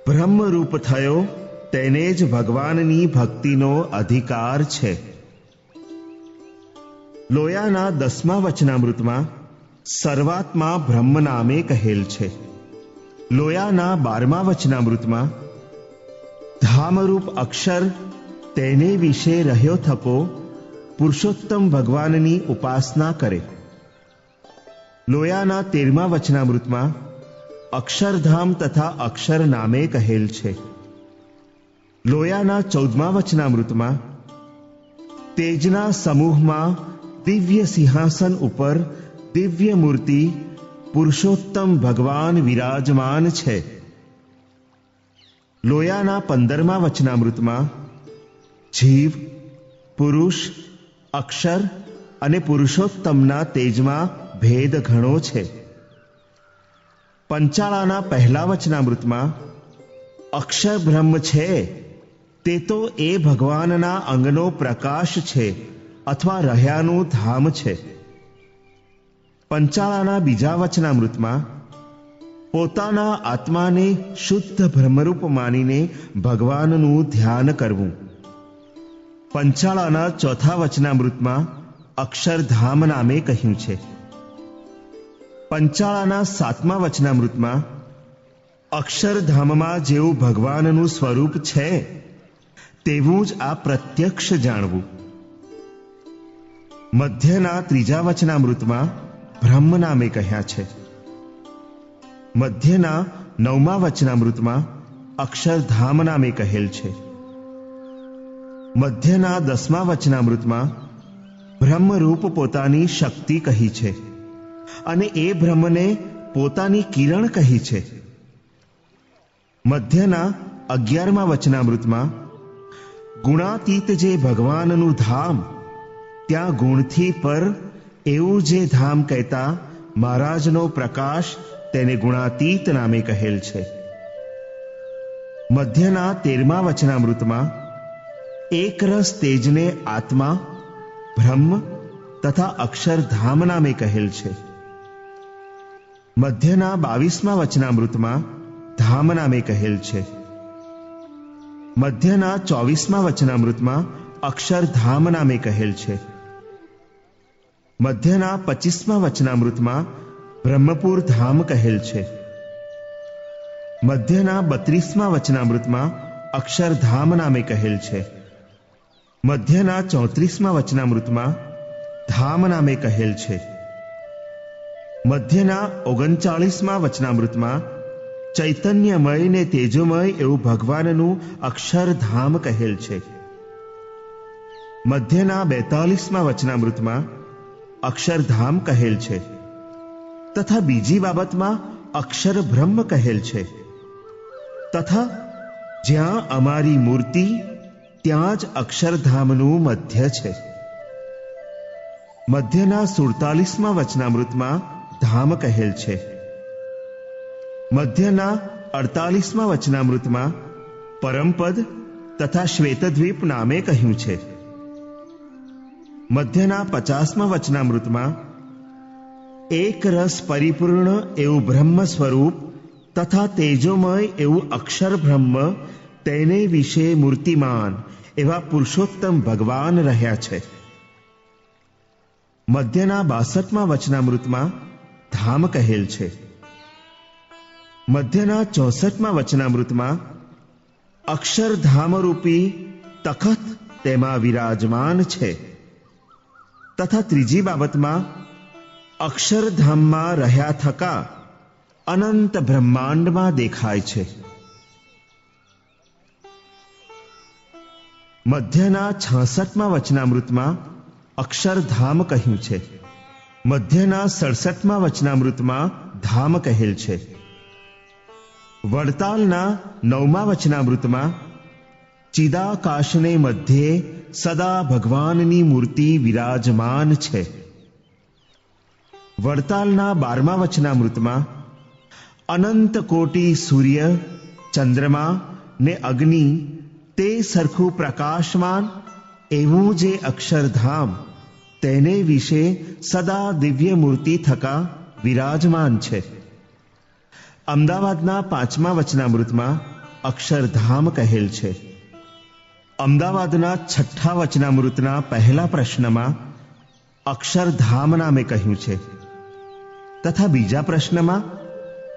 બ્રહ્મરૂપ થયો તેને જ ભગવાનની ભક્તિનો અધિકાર છે. લોયાના 10મા વચનામૃતમાં સર્વાત્મા બ્રહ્મ નામે કહેલ છે. લોયાના 12મા વચનામૃતમાં ધામરૂપ અક્ષર તેને વિશે રહ્યો થકો પુરુષોત્તમ ભગવાનની ઉપાસના કરે. લોયાના 13મા વચનામૃતમાં અક્ષરધામ તથા અક્ષર નામે કહેલ છે. લોયાના 14મા વચનામૃતમાં તેજના સમૂહમાં દિવ્ય સિંહાસન ઉપર દિવ્ય મૂર્તિ પુરુષોત્તમ ભગવાન વિરાજમાન છે. લોયાના 15મા વચનામૃતમાં જીવ, પુરુષ, અક્ષર અને પુરુષોત્તમના તેજમાં ભેદ ઘણો છે. પંચાળાના 1લા વચનામૃતમાં અક્ષર બ્રહ્મ છે તે તો એ ભગવાનના અંગનો પ્રકાશ છે અથવા રહ્યાનું ધામ છે. પંચાળાના 2જા વચનામૃતમાં પોતાના આત્માને શુદ્ધ બ્રહ્મરૂપ માનીને ભગવાનનું ધ્યાન કરવું. પંચાળાના 4થા વચનામૃતમાં અક્ષરધામ નામે કહ્યું છે. પંચાળાના 7મા વચનામૃતમાં અક્ષરધામમાં જેવું ભગવાનનું સ્વરૂપ છે તેવું જ આ પ્રત્યક્ષ જાણવું. મધ્યના 3જા વચનામૃતમાં બ્રહ્મ નામે કહ્યા છે. મધ્યના 9મા વચનામૃતમાં અક્ષરધામ નામે કહેલ છે. મધ્યના 10મા વચનામૃતમાં બ્રહ્મરૂપ પોતાની શક્તિ કહી છે અને એ બ્રહ્મને પોતાની કિરણ કહી છે. મધ્યના 11મા વચનામૃતમાં ગુણાતીત જે ભગવાનનું ધામ, ત્યાં ગુણથી પર એવું જે ધામ કહેતા મહારાજનો પ્રકાશ તેને ગુણાતીત નામે કહેલ છે. મધ્યના 13મા વચનામૃતમાં એકરસ તેજને આત્મા, બ્રહ્મ તથા અક્ષરધામ નામે કહેલ છે. મધ્યના 22મા વચનામૃતમાં ધામ નામે કહેલ છે. મધ્યના 24મા વચનામૃતમાં અક્ષરધામ નામે કહેલ છે. મધ્યના 25મા વચનામૃતમાં બ્રહ્મપુર ધામ કહેલ છે. મધ્યના 32મા વચનામૃતમાં અક્ષરધામ નામે કહેલ છે. મધ્યના 34મા વચનામૃતમાં ધામ નામે કહેલ છે. મધ્યના 39મા વચનામૃતમાં ચૈતન્યમય ને તેજોમય એવું ભગવાનનું અક્ષરધામ કહેલ છે. મધ્યના 42મા વચનામૃતમાં અક્ષરધામ કહેલ છે તથા બીજી બાબતમાં અક્ષર બ્રહ્મ કહેલ છે. તથા જ્યાં અમારી મૂર્તિ ત્યાં જ અક્ષરધામનું મધ્ય છે. મધ્યના 47મા વચનામૃતમાં ધામ કહેલ છે. મધ્યના 48મા વચનામૃતમાં પરમપદ તથા શ્વેતદ્વીપ નામે કહ્યું છે. મધ્યના 50મા વચનામૃતમાં એક રસ પરિપૂર્ણ એવું બ્રહ્મ સ્વરૂપ તથા તેજોમય એવું અક્ષર બ્રહ્મ, તેને વિશે મૂર્તિમાન એવા પુરુષોત્તમ ભગવાન રહ્યા છે. મધ્યના 62મા વચનામૃતમાં ધામ કહેલ છે. મધ્યના 64મા વચનામૃતમાં અક્ષરધામરૂપી તખત તેમાં વિરાજમાન છે. તથા ત્રીજી બાબતમાં અક્ષરધામમાં રહ્યા થકા અનંત બ્રહ્માંડમાં દેખાય છે. મધ્યના 66મા વચનામૃતમાં અક્ષરધામ કહ્યું છે. મધ્યના 67મા વચનામૃતમાં ધામ કહેલ છે. વડતાલના 9મા વચનામૃતમાં ચિદાકાશને મધ્યે સદા ભગવાનની મૂર્તિ વિરાજમાન છે. વડતાલના 12મા વચનામૃતમાં અનંત કોટી સૂર્ય, ચંદ્રમા ને અગ્નિ તે સરખું પ્રકાશમાન એવું જે અક્ષરધામ, તેને વિશે સદા દિવ્ય મૂર્તિ થકા વિરાજમાન છે. અમદાવાદના 5મા વચનામૃતમાં અક્ષરધામ કહેલ છે. અમદાવાદના 6ઠ્ઠા વચનામૃતના પહેલા પ્રશ્નમાં અક્ષરધામ નામે કહ્યું છે તથા બીજા પ્રશ્નમાં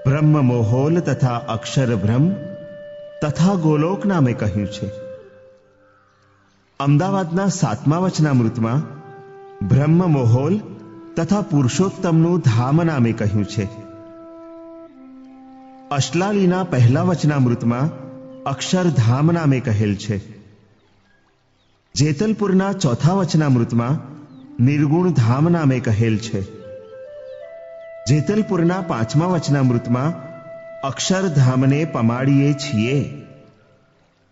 બ્રહ્મ મોહોલ તથા અક્ષર બ્રહ્મ તથા ગોલોક નામે કહ્યું છે. અમદાવાદના 7મા વચનામૃતમાં બ્રહ્મ મોહોલ તથા પુરુષોત્તમનું ધામ નામે કહ્યું છે. અશલાલીના પહેલા વચનામૃતમાં અક્ષરધામ નામે કહેલ છે. જેતલપુરના 4થા વચનામૃતમાં નિર્ગુણ ધામ નામે કહેલ છે. જેતલપુરના 5મા વચનામૃતમાં અક્ષરધામને પમાડીએ છીએ.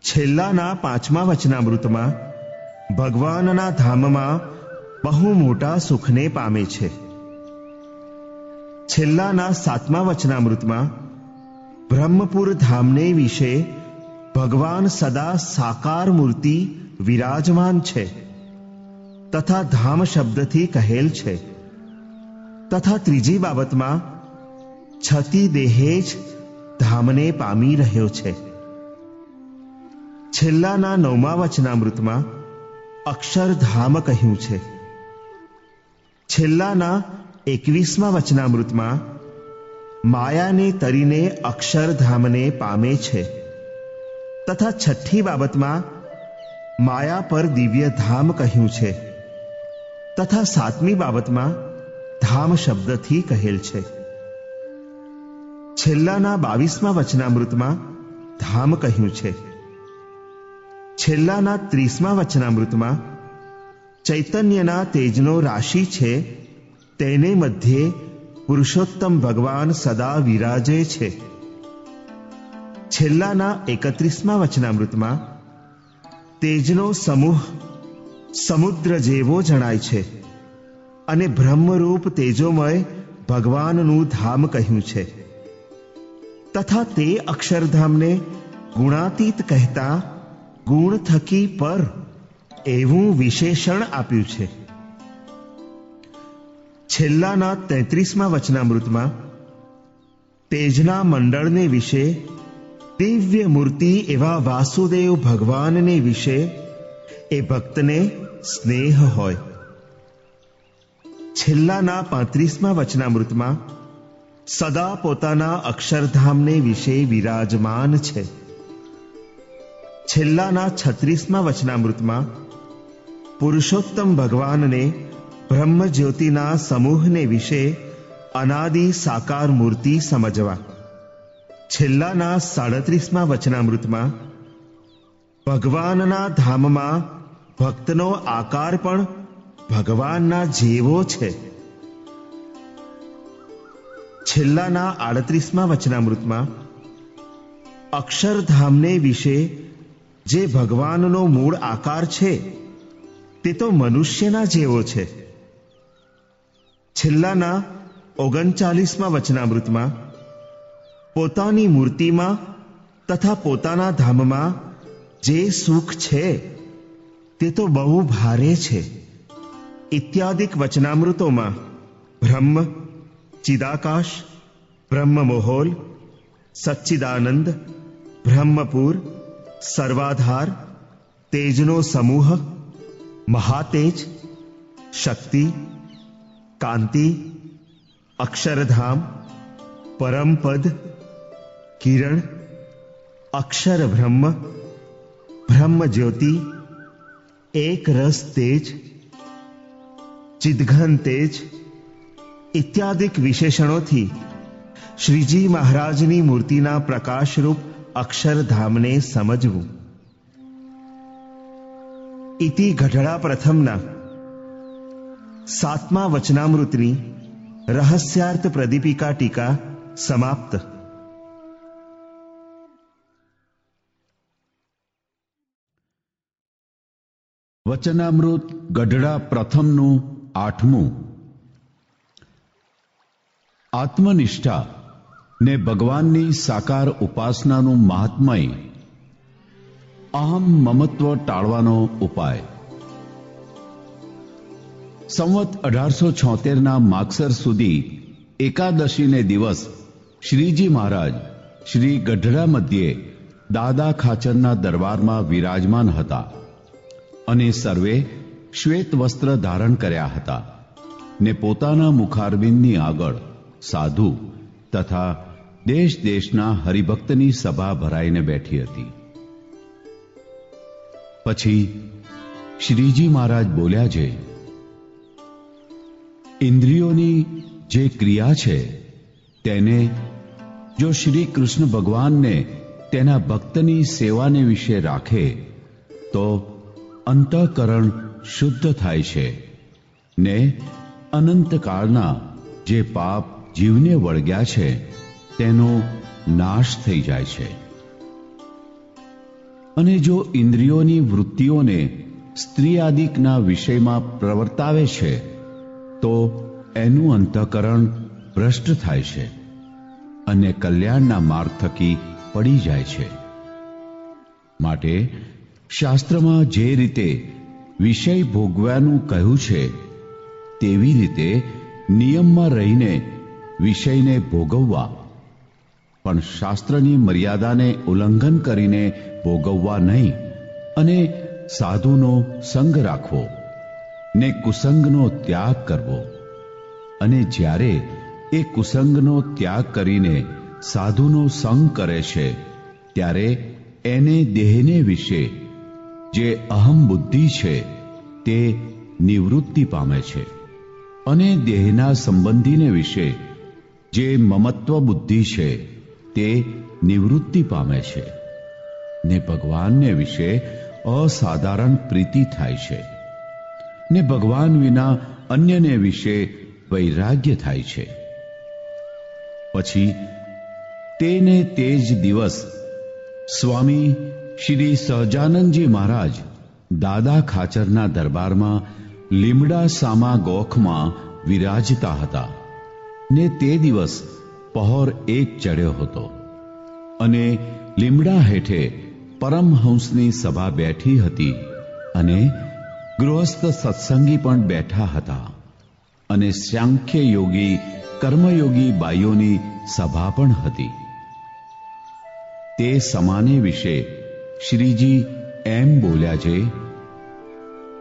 છેલ્લાના 5મા વચનામૃતમાં ભગવાનના ધામમાં બહુ મોટા સુખને પામે છે. છેલ્લાના 7મા વચનામૃતમાં બ્રહ્મપુર ધામને વિશે ભગવાન સદા સાકાર મૂર્તિ વિરાજમાન છે તથા ધામ શબ્દથી કહેલ છે. તથા ત્રીજી બાબતમાં છતી દેહે જ ધામને પામી રહ્યો છે. છેલ્લાના 9મા વચનામૃતમાં અક્ષરધામ કહ્યું છે. છેલ્લાના 21મા વચનામૃતમાં માયાને તરીને અક્ષરધામને પામે છે તથા છઠ્ઠી બાબતમાં માયા પર દિવ્ય ધામ કહ્યું છે તથા 7મી બાબતમાં ધામ શબ્દથી કહેલ છે. છેલ્લાના 22મા વચનામૃતમાં ધામ કહ્યું છે. છેલ્લાના 30મા વચનામૃતમાં ચૈતન્યના તેજનો રાશિ છે તેને મધ્યે પુરુષોત્તમ ભગવાન સદા વિરાજે છે. છેલ્લાના 31મા વચનામૃતમાં તેજનો સમૂહ સમુદ્ર જેવો જણાય છે અને બ્રહ્મરૂપ તેજોમય ભગવાનનું ધામ કહ્યું છે તથા તે અક્ષરધામને ગુણાતીત કહેતા ગુણ થકી પર એવું વિશેષણ આપ્યું છે. છેલ્લાના 33મા વચનામૃતમાં તેજના મંડળને વિશે, દિવ્ય મૂર્તિ એવા વાસુદેવ ભગવાનને વિશે એ ભક્તને સ્નેહ હોય. છેલ્લાના 35મા વચનામૃતમાં સદા પોતાના અક્ષરધામને વિશે વિરાજમાન છે. છેલ્લાના 36મા વચનામૃતમાં પુરુષોત્તમ ભગવાનને બ્રહ્મજ્યોતિના સમૂહને વિશે અનાદિ સાકાર મૂર્તિ સમજવા. છેલ્લાના 37મા વચનામૃતમાં ભગવાનના ધામમાં ભક્તનો આકાર પણ ભગવાનના જેવો છે. છેલ્લાના 38મા વચનામૃતમાં અક્ષરધામને વિશે જે ભગવાનનો મૂળ આકાર છે તે તો મનુષ્યના જેવો છે. છેલ્લાના 39મા વચનામૃતમાં પોતાની મૂર્તિમાં તથા પોતાના ધામમાં જે સુખ છે તે તો બહુ ભારે છે. ઇત્યાદિક વચનામૃતોમાં બ્રહ્મ, ચિદાકાશ, બ્રહ્મમોહોલ, સચ્ચિદાનંદ, બ્રહ્મપુર, સર્વાધાર, તેજનો સમૂહ, મહાતેજ, શક્તિ, કાંતિ, અક્ષરધામ, પરમપદ, કિરણ, અક્ષર બ્રહ્મ, બ્રહ્મ જ્યોતિ, એક રસ તેજ, ચિદઘન તેજ ઇત્યાદિક વિશેષણોથી શ્રીજી મહારાજની મૂર્તિના પ્રકાશરૂપ અક્ષરધામને સમજવું. ઇતિ ગઢડા પ્રથમના 7મા વચનામૃતની રહસ્યાર્થ પ્રદીપિકા ટીકા સમાપ્ત. વચનામૃત ગઢડા પ્રથમનું 8મું. આત્મનિષ્ઠા ને ભગવાનની સાકાર ઉપાસનાનું મહાત્મય. અહમ મમત્વ ટાળવાનો ઉપાય. સંવત 1876ના માગસર સુધી એકાદશીને દિવસ શ્રીજી મહારાજ શ્રી ગઢડા મધ્યે દાદા ખાચરના દરબારમાં વિરાજમાન હતા અને સર્વે શ્વેત વસ્ત્ર ધારણ કર્યા હતા ને પોતાના મુખારબિંદની આગળ સાધુ તથા દેશ દેશના હરિભક્તની સભા ભરાઈને બેઠી હતી. પછી શ્રીજી મહારાજ બોલ્યા છે, ઇન્દ્રિયોની જે ક્રિયા છે તેને જો શ્રી કૃષ્ણ ભગવાનને તેના ભક્તની સેવાને વિશે રાખે તો અંતઃકરણ શુદ્ધ થાય છે ને અનંતકાળના જે પાપ જીવને વળગ્યા છે તેનો નાશ થઈ જાય છે. અને જો ઇન્દ્રિયોની વૃત્તિઓને સ્ત્રી આદિકના વિષયમાં પ્રવર્તાવે છે તો એનું અંતઃકરણ ભ્રષ્ટ થાય છે અને કલ્યાણના માર્ગ થકી પડી જાય છે. માટે શાસ્ત્રમાં જે રીતે વિષય ભોગવાનું કહ્યું છે તેવી રીતે નિયમમાં રહીને વિષયને ભોગવવા, પણ શાસ્ત્રની મર્યાદાને ઉલ્લંઘન કરીને ભોગવવા નહીં, અને સાધુનો સંગ રાખવો ને કુસંગનો ત્યાગ કરવો. અને જ્યારે એ કુસંગનો ત્યાગ કરીને સાધુનો સંગ કરે છે ત્યારે એને દેહને વિશે જે અહમ બુદ્ધિ છે તે નિવૃત્તિ પામે છે, અને દેહના સંબંધીને વિશે જે મમત્વ બુદ્ધિ છે તે નિવૃત્તિ પામે છે, ને ભગવાનને વિશે અસાધારણ પ્રીતિ થાય છે, ને ભગવાન વિના અન્યને વિશે વૈરાગ્ય થાય છે. પછી તેને તે જ દિવસ સ્વામી શ્રી સહજાનંદજી મહારાજ દાદા ખાચરના દરબારમાં લીમડા સામા ગોખમાં વિરાજતા હતા, ને તે દિવસ પહોર એક ચડ્યો હતો, અને લીમડા હેઠે પરમહંસની સભા બેઠી હતી, અને ગૃહસ્થ સત્સંગી પણ બેઠા હતા, અને સાંખ્ય યોગી કર્મયોગી બાઈઓની સભા પણ હતી. તે સમાને વિશે શ્રીજી એમ બોલ્યા છે,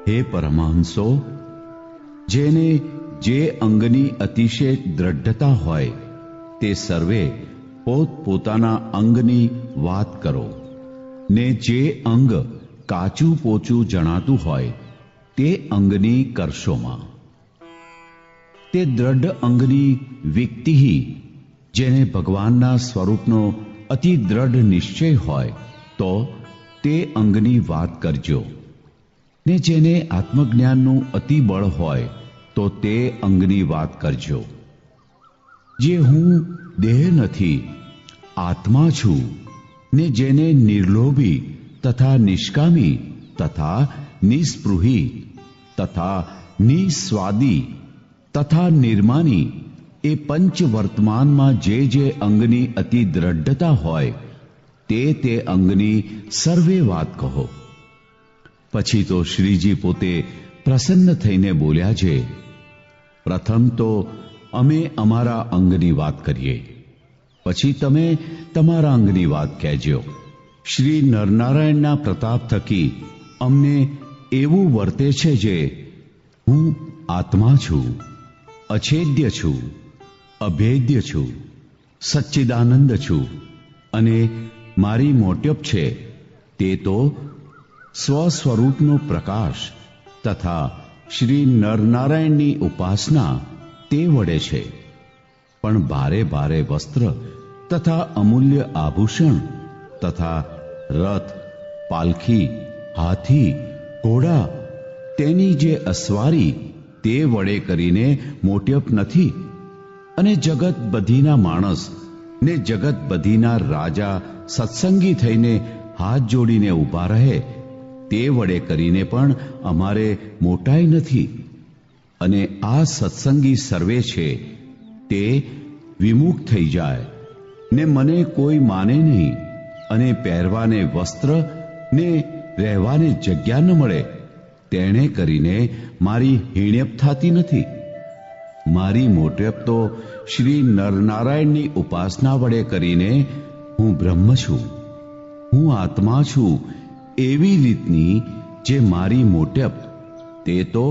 હે પરમહંસો, જેને જે અંગની અતિશય દ્રઢતા હોય તે સર્વે પોતપોતાના અંગની વાત કરો, ને જે અંગ કાચું પોચું જણાતું હોય તે અંગની કરશોમાં. તે દ્રઢ અંગની વ્યક્તિ જેને ભગવાનના સ્વરૂપનો અતિ દ્રઢ નિશ્ચય હોય તો તે અંગની વાત કરજો, ને જેને આત્મજ્ઞાનનું અતિ બળ હોય તો તે અંગની વાત કરજો. જે હું દેહ નથી, આત્મા છું, ને જેને નિર્લોભી તથા નિષ્કામી તથા નિસ્પૃહી તથા નિસ્વાદી તથા નિર્માની એ પંચ વર્તમાનમાં જે અંગની અતિ દ્રઢતા હોય તે અંગની સર્વે વાત કહો. પછી તો શ્રીજી પોતે પ્રસન્ન થઈને બોલ્યા છે, પ્રથમ તો અમે અમારા અંગની વાત કરીએ, પછી તમે તમારા અંગની વાત કહેજો. શ્રી નરનારાયણના પ્રતાપ થકી અમને એવું વર્તે છે જે હું આત્મા છું, અછેદ્ય છું, અભેદ્ય છું, સચ્ચિદાનંદ છું, અને મારી મોટપ છે તે તો સ્વસ્વરૂપનો પ્રકાશ તથા શ્રી નરનારાયણની ઉપાસના તે વડે છે. પણ ભારે ભારે વસ્ત્ર તથા અમૂલ્ય આભૂષણ તથા રથ, પાલખી, હાથી, ઘોડા તેની જે અસવારી તે વડે કરીને મોટપ નથી, અને જગત બધીના માણસ ને જગત બધીના રાજા સત્સંગી થઈને હાથ જોડીને ઊભા રહે તે વડે કરીને પણ અમારે મોટાઈ નથી. અને આ સત્સંગી સર્વે છે તે વિમુખ થઈ જાય ને મને કોઈ માને નહીં, અને પહેરવાને વસ્ત્ર ને રહેવાને જગ્યા ન મળે તેણે કરીને મારી હિણ્યપ થતી નથી. મારી મોટપ તો શ્રી નરનારાયણની ઉપાસના વડે કરીને હું બ્રહ્મ છું, હું આત્મા છું એવી રીતની જે મારી મોટપ તે તો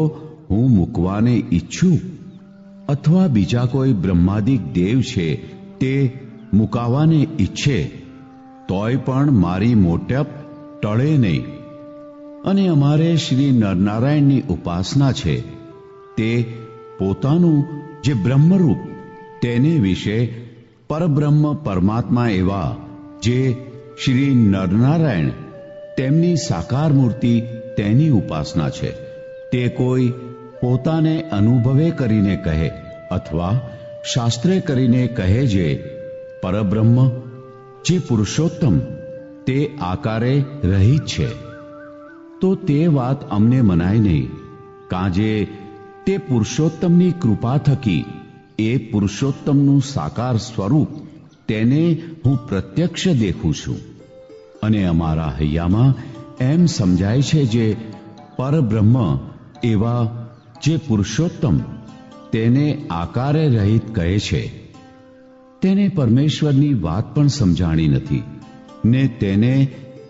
હું મૂકવાને ઈચ્છું, અથવા બીજા કોઈ બ્રહ્માદિક દેવ છે તે મુકાવાને ઈચ્છે તોય પણ મારી મોટપ ટળે નહીં. અને અમારે શ્રી નરનારાયણની ઉપાસના છે તે પોતાનું જે બ્રહ્મરૂપ તેને વિશે પરબ્રહ્મ પરમાત્મા એવા જે શ્રી નરનારાયણ તેમની સાકાર મૂર્તિ તેની ઉપાસના છે. તે કોઈ પોતાને અનુભવે કરીને કહે અથવા શાસ્ત્રે કરીને કહે જે પરબ્રહ્મ જે પુરુષોત્તમ તે આકારે રહિત છે, તો તે વાત અમને મનાય નહીં, કાજે તે પુરુષોત્તમની કૃપા થકી એ પુરુષોત્તમનું સાકાર સ્વરૂપ તેને હું પ્રત્યક્ષ દેખું છું. અને અમારા હૈયામાં એમ સમજાય છે જે પરબ્રહ્મ એવા જે પુરુષોત્તમ તેને આકારે રહિત કહે છે, તેને પરમેશ્વરની વાત પણ સમજાણી નથી, ને તેને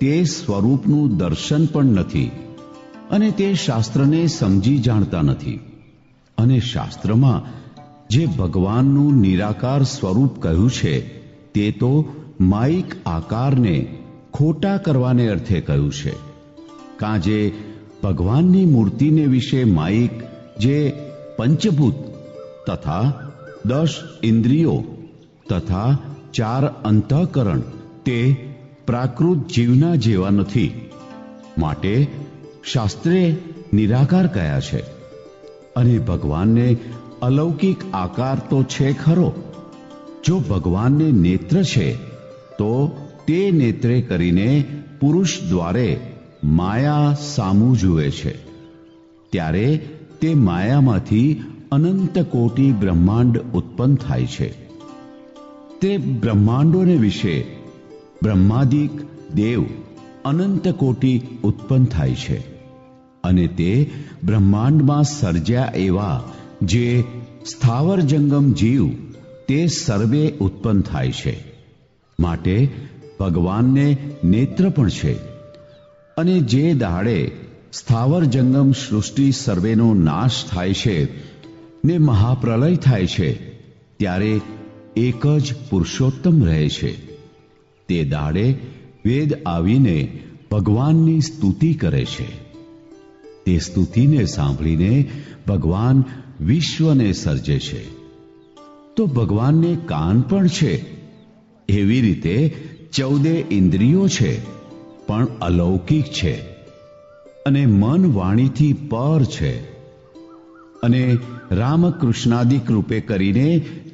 તે સ્વરૂપનું દર્શન પણ નથી, અને તે શાસ્ત્રને સમજી જાણતા નથી. અને શાસ્ત્રમાં જે ભગવાનનું નિરાકાર સ્વરૂપ કહ્યું છે તે તો માઇક આકારને ખોટા કરવાને અર્થે કહ્યું છે. કાં જે ભગવાનની મૂર્તિને વિશે માઇક જે પંચભૂત તથા 10 ઇન્દ્રિયો તથા 4 અંતઃકરણ તે પ્રાકૃત જીવના જેવા નથી, માટે શાસ્ત્રે નિરાકાર કયા છે. અને ભગવાનને અલૌકિક આકાર તો છે ખરો. જો ભગવાનને નેત્ર છે તો તે નેત્રે કરીને પુરુષ દ્વારે માયા સામું જુએ છે, ત્યારે તે માયામાંથી અનંત કોટી બ્રહ્માંડ ઉત્પન્ન થાય છે. તે બ્રહ્માંડોને વિશે બ્રહ્માદિક દેવ અનંત કોટી ઉત્પન્ન થાય છે. અને તે બ્રહ્માંડમાં સર્જ્યા એવા જે સ્થાવર જંગમ જીવ તે સર્વે ઉત્પન્ન થાય છે. માટે ભગવાનને નેત્ર પણ છે. અને જે દાડે સ્થાવર જંગમ સૃષ્ટિ સર્વેનો નાશ થાય છે ને મહાપ્રલય થાય છે, ત્યારે એક જ પુરુષોત્તમ રહે છે. તે દાડે વેદ આવીને ભગવાનની સ્તુતિ કરે છે. તે સ્તુતિને સાંભળીને ભગવાન વિશ્વને સર્જે છે. તો ભગવાનને કાન પણ છે. એવી રીતે 14 ઇન્દ્રિયો છે, પણ અલૌકિક છે. અને મન વાણીથી પર છે. અને રામકૃષ્ણાદિક રૂપે કરીને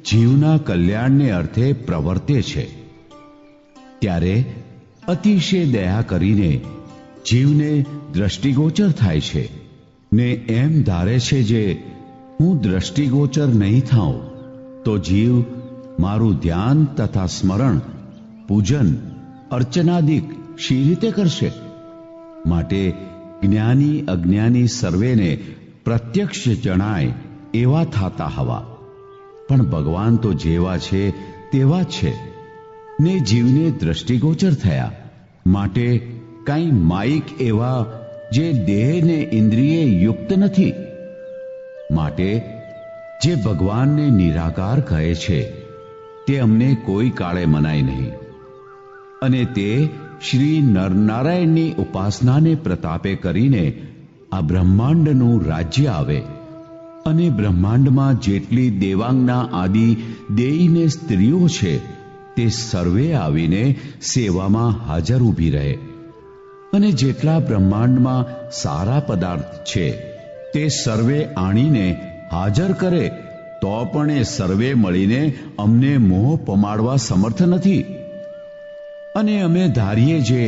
જીવના કલ્યાણને અર્થે પ્રવર્તે છે. ત્યારે અતિશય દયા કરીને જીવને દ્રષ્ટિગોચર થાય છે ને એમ ધારે છે જે હું દ્રષ્ટિગોચર નહીં થાઉં તો જીવ મારું ધ્યાન તથા સ્મરણ પૂજન અર્ચનાદિક શી રીતે કરશે. માટે જ્ઞાની અજ્ઞાની સર્વેને પ્રત્યક્ષ જણાય એવા થાતા હવા. પણ ભગવાન તો જેવા છે તેવા જ છે ને જીવને દ્રષ્ટિગોચર થયા. માટે કાંઈ માઇક એવા જે દેહ ને ઇન્દ્રિયે યુક્ત નથી. માટે જે ભગવાનને નિરાકાર કહે છે તે અમને કોઈ કાળે મનાય નહીં. અને તે શ્રી નરનારાયણની ઉપાસનાને પ્રતાપે કરીને આ બ્રહ્માંડનું રાજ્ય આવે. અને બ્રહ્માંડમાં જેટલી દેવાંગના આદિ દેઈને સ્ત્રીઓ છે તે સર્વે આવીને સેવામાં હાજર ઊભી રહે. અને જેટલા બ્રહ્માંડમાં સારા પદાર્થ છે તે સર્વે આણીને હાજર કરે, તો પણ એ સર્વે મળીને અમને મોહ પમાડવા સમર્થ નથી. અને અમે ધારીએ જે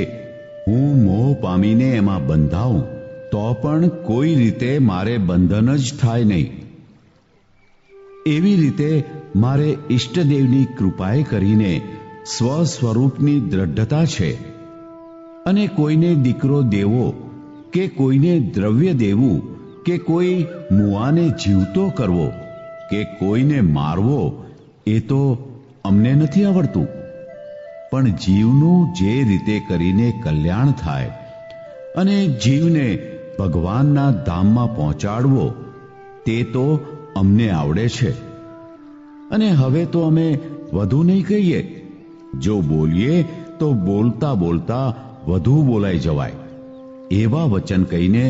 હું મોહ પામીને એમાં બંધાઉં તો પણ કોઈ રીતે મારે બંધન જ થાય નહીં. એવી રીતે મારે ઈષ્ટદેવની કૃપાએ કરીને સ્વસ્વરૂપની દ્રઢતા છે. અને કોઈને દીકરો દેવો કે કોઈને દ્રવ્ય દેવું કે કોઈ મુવાને જીવતો કરવો કે કોઈને મારવો એ તો અમને નથી આવડતું. પણ જીવનું જે રીતે કરીને કલ્યાણ થાય અને જીવને ભગવાનના ધામમાં પહોંચાડવો તે તો અમને આવડે છે. અને હવે તો અમે વધુ નહીં કહીએ. જો બોલીએ તો બોલતા બોલતા વધુ બોલાઈ જવાય. એવા વચન કહીને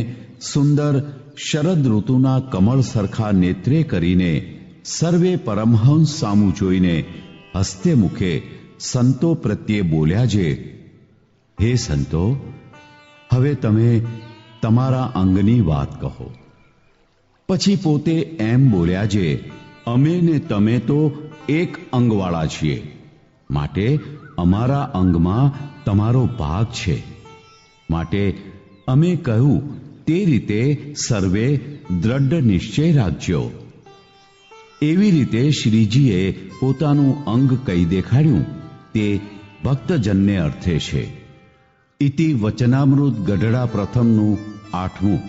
સુંદર શરદ ઋતુના કમળ સરખા નેત્રે કરીને સર્વે પરમહંસ સામું જોઈને હસ્તે મુખે સંતો પ્રત્યે બોલ્યા જે, હે સંતો, હવે તમે તમારા અંગની વાત કહો. પછી પોતે એમ બોલ્યા જે, અમે ને તમે તો એક અંગવાળા છીએ, માટે અમારા અંગમાં તમારો ભાગ છે. માટે અમે કહ્યું તે રીતે સર્વે દ્રઢ નિશ્ચય રાખજો. એવી રીતે શ્રીજીએ પોતાનું અંગ કહી દેખાડ્યું તે ભક્તજનને અર્થે છે. ઇતિ વચનામૃત ગઢડા પ્રથમનું 8મું.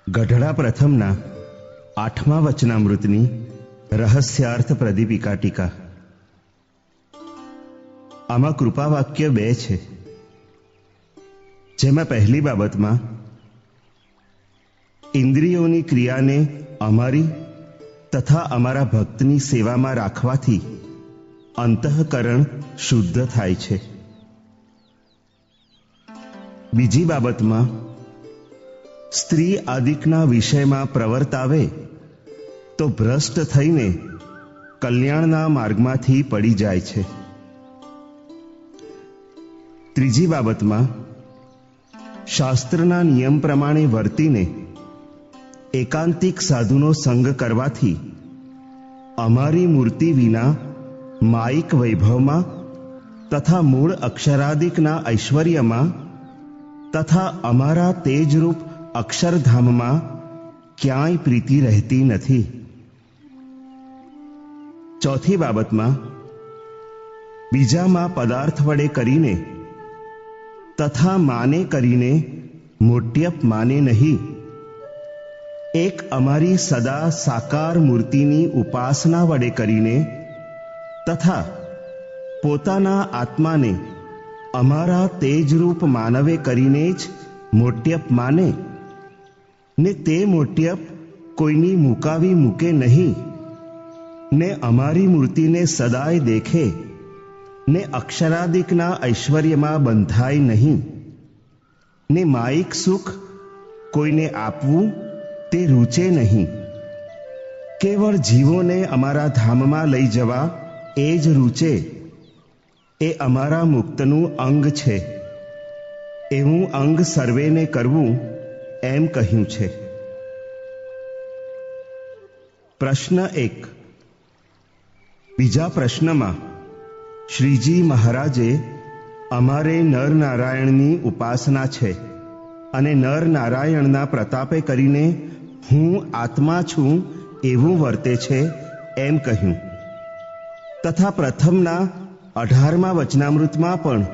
ગઢડા પ્રથમના 8મા વચનામૃતની રહસ્યાર્થ પ્રદીપિકા ટીકા. આમાં કૃપા વાક્ય 2 છે. જેમાં પહેલી બાબતમાં ઇન્દ્રિયોની ક્રિયાને અમારી તથા અમારા ભક્તની સેવામાં રાખવાથી અંતઃકરણ શુદ્ધ થાય છે. બીજી બાબતમાં સ્ત્રી આદિકના વિષયમાં પ્રવર્તાવે તો ભ્રષ્ટ થઈને કલ્યાણના માર્ગમાંથી પડી જાય છે. ત્રીજી બાબતમાં શાસ્ત્રના નિયમ પ્રમાણે વર્તીને એકાંતિક સાધુનો સંગ કરવાથી અમારી મૂર્તિ વિના માયિક વૈભવમાં તથા મૂળ અક્ષરાદિકના ઐશ્વર્યમાં તથા અમારા તેજરૂપ અક્ષરધામમાં ક્યાંય પ્રીતિ રહેતી નથી. ચોથી બાબતમાં બીજામાં પદાર્થ વડે કરીને તથા માને કરીને મોટ્યપ માને નહીં, એક અમારી સદા સાકાર મૂર્તિની ઉપાસના વડે કરીને તથા પોતાના આત્માને અમારા તેજરૂપ માનવે કરીને જ મોટ્યપ માને ને તે મોટ્યપ કોઈની મુકાવી મૂકે નહીં ને અમારી મૂર્તિને સદાય દેખે ને અક્ષરાદિકના ઐશ્વર્યમાં બંધાય નહીં ને માયિક સુખ કોઈને આપવું તે રૂચે નહીં. કેવળ જીવોને અમારા ધામમાં લઈ જવા એ જ રૂચે. એ અમારા મુક્તનું અંગ છે. એવું અંગ સર્વેને કરવું એમ કહ્યું છે. પ્રશ્ન 1. બીજા પ્રશ્નમાં શ્રીજી મહારાજે અમારે નરનારાયણની ઉપાસના છે અને નરનારાયણના પ્રતાપે કરીને હું આત્મા છું એવું વર્તે છે એમ કહ્યું તથા પ્રથમના 18મા વચનામૃતમાં પણ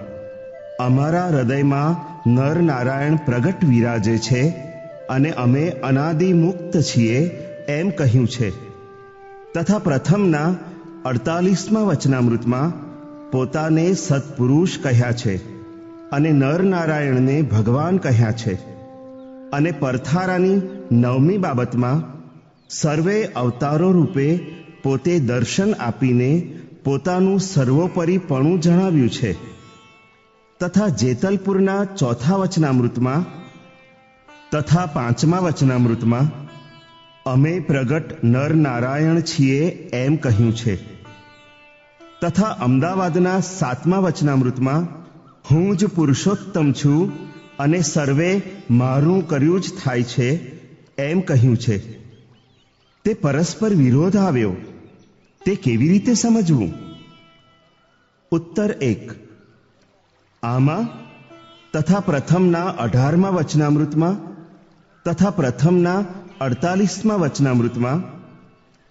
અમારા હૃદયમાં નરનારાયણ પ્રગટ વિરાજે છે અને અમે અનાદિ મુક્ત છીએ એમ કહ્યું છે તથા પ્રથમના 48મા વચનામૃતમાં પોતાને સત્પુરુષ કહ્યા છે અને નરનારાયણને ભગવાન કહ્યા છે અને પરથારાની 9મી બાબતમાં સર્વે અવતારો રૂપે પોતે દર્શન આપીને પોતાનું સર્વોપરીપણું જણાવ્યું છે તથા જેતલપુરના 4થા વચનામૃતમાં તથા 5મા વચનામૃતમાં અમે પ્રગટ નરનારાયણ છીએ એમ કહ્યું છે તથા અમદાવાદના 7મા વચનામૃતમાં હું જ પુરુષોત્તમ છું અને સર્વે મારું કર્યું જ થાય છે એમ કહ્યું છે. તે પરસ્પર વિરોધ આવ્યો તે કેવી રીતે સમજવું? ઉત્તર 1. આમાં તથા પ્રથમના 18મા વચનામૃતમાં તથા પ્રથમના 48મા વચનામૃતમાં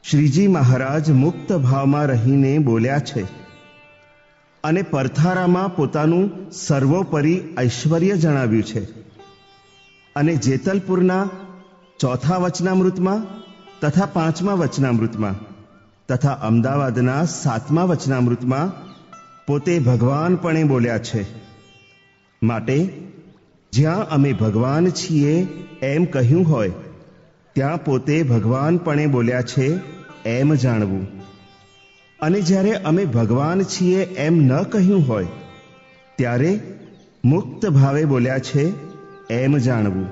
શ્રીજી મહારાજ મુક્ત ભાવમાં રહીને બોલ્યા છે અને પરથારામાં પોતાનું સર્વોપરી ઐશ્વર્ય જણાવ્યું છે અને જેતલપુરના 4થા વચનામૃતમાં તથા 5મા વચનામૃતમાં તથા અમદાવાદના 7મા વચનામૃતમાં પોતે ભગવાનપણે બોલ્યા છે. માટે જ્યાં અમે ભગવાન છીએ એમ કહ્યું હોય ત્યાં પોતે ભગવાનપણે બોલ્યા છે એમ જાણવું અને જ્યારે અમે ભગવાન છીએ એમ ન કહ્યું હોય ત્યારે મુક્ત ભાવે બોલ્યા છે એમ જાણવું.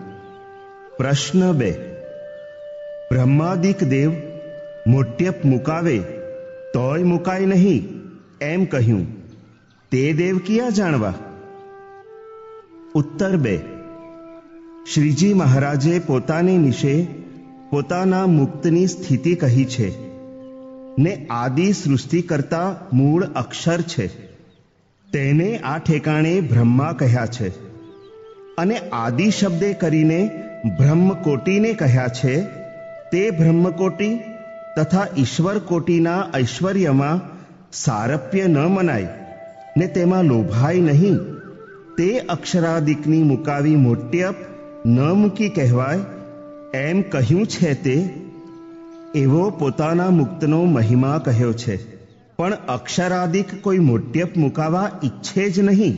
પ્રશ્ન 2. બ્રહ્માદિક દેવ મોટ્યપ મુકાવે તોય મુકાય નહીં એમ કહ્યું તે દેવ ક્યાં જાણવા? ઉત્તર 2. શ્રીજી મહારાજે પોતાની નિશે પોતાના મુક્તની સ્થિતિ કહી છે ને આદિ સૃષ્ટિ કરતા મૂળ અક્ષર છે તેને આ ઠેકાણે બ્રહ્મા કહ્યા છે અને આદિ શબ્દે કરીને બ્રહ્મકોટીને કહ્યા છે. તે બ્રહ્મકોટી તથા ઈશ્વર કોટીના ઐશ્વર્યમાં સારપ્ય ન મનાય ને તેમાં લોભાય નહીં. તે અક્ષરાદિકની મુકાવી મોટ્યપ ન મૂકી કહેવાય એમ કહ્યું છે તે એવો પોતાના મુક્તનો મહિમા કહ્યો છે. પણ અક્ષરાદિક કોઈ મોટ્યપ મુકાવા ઈચ્છે જ નહીં.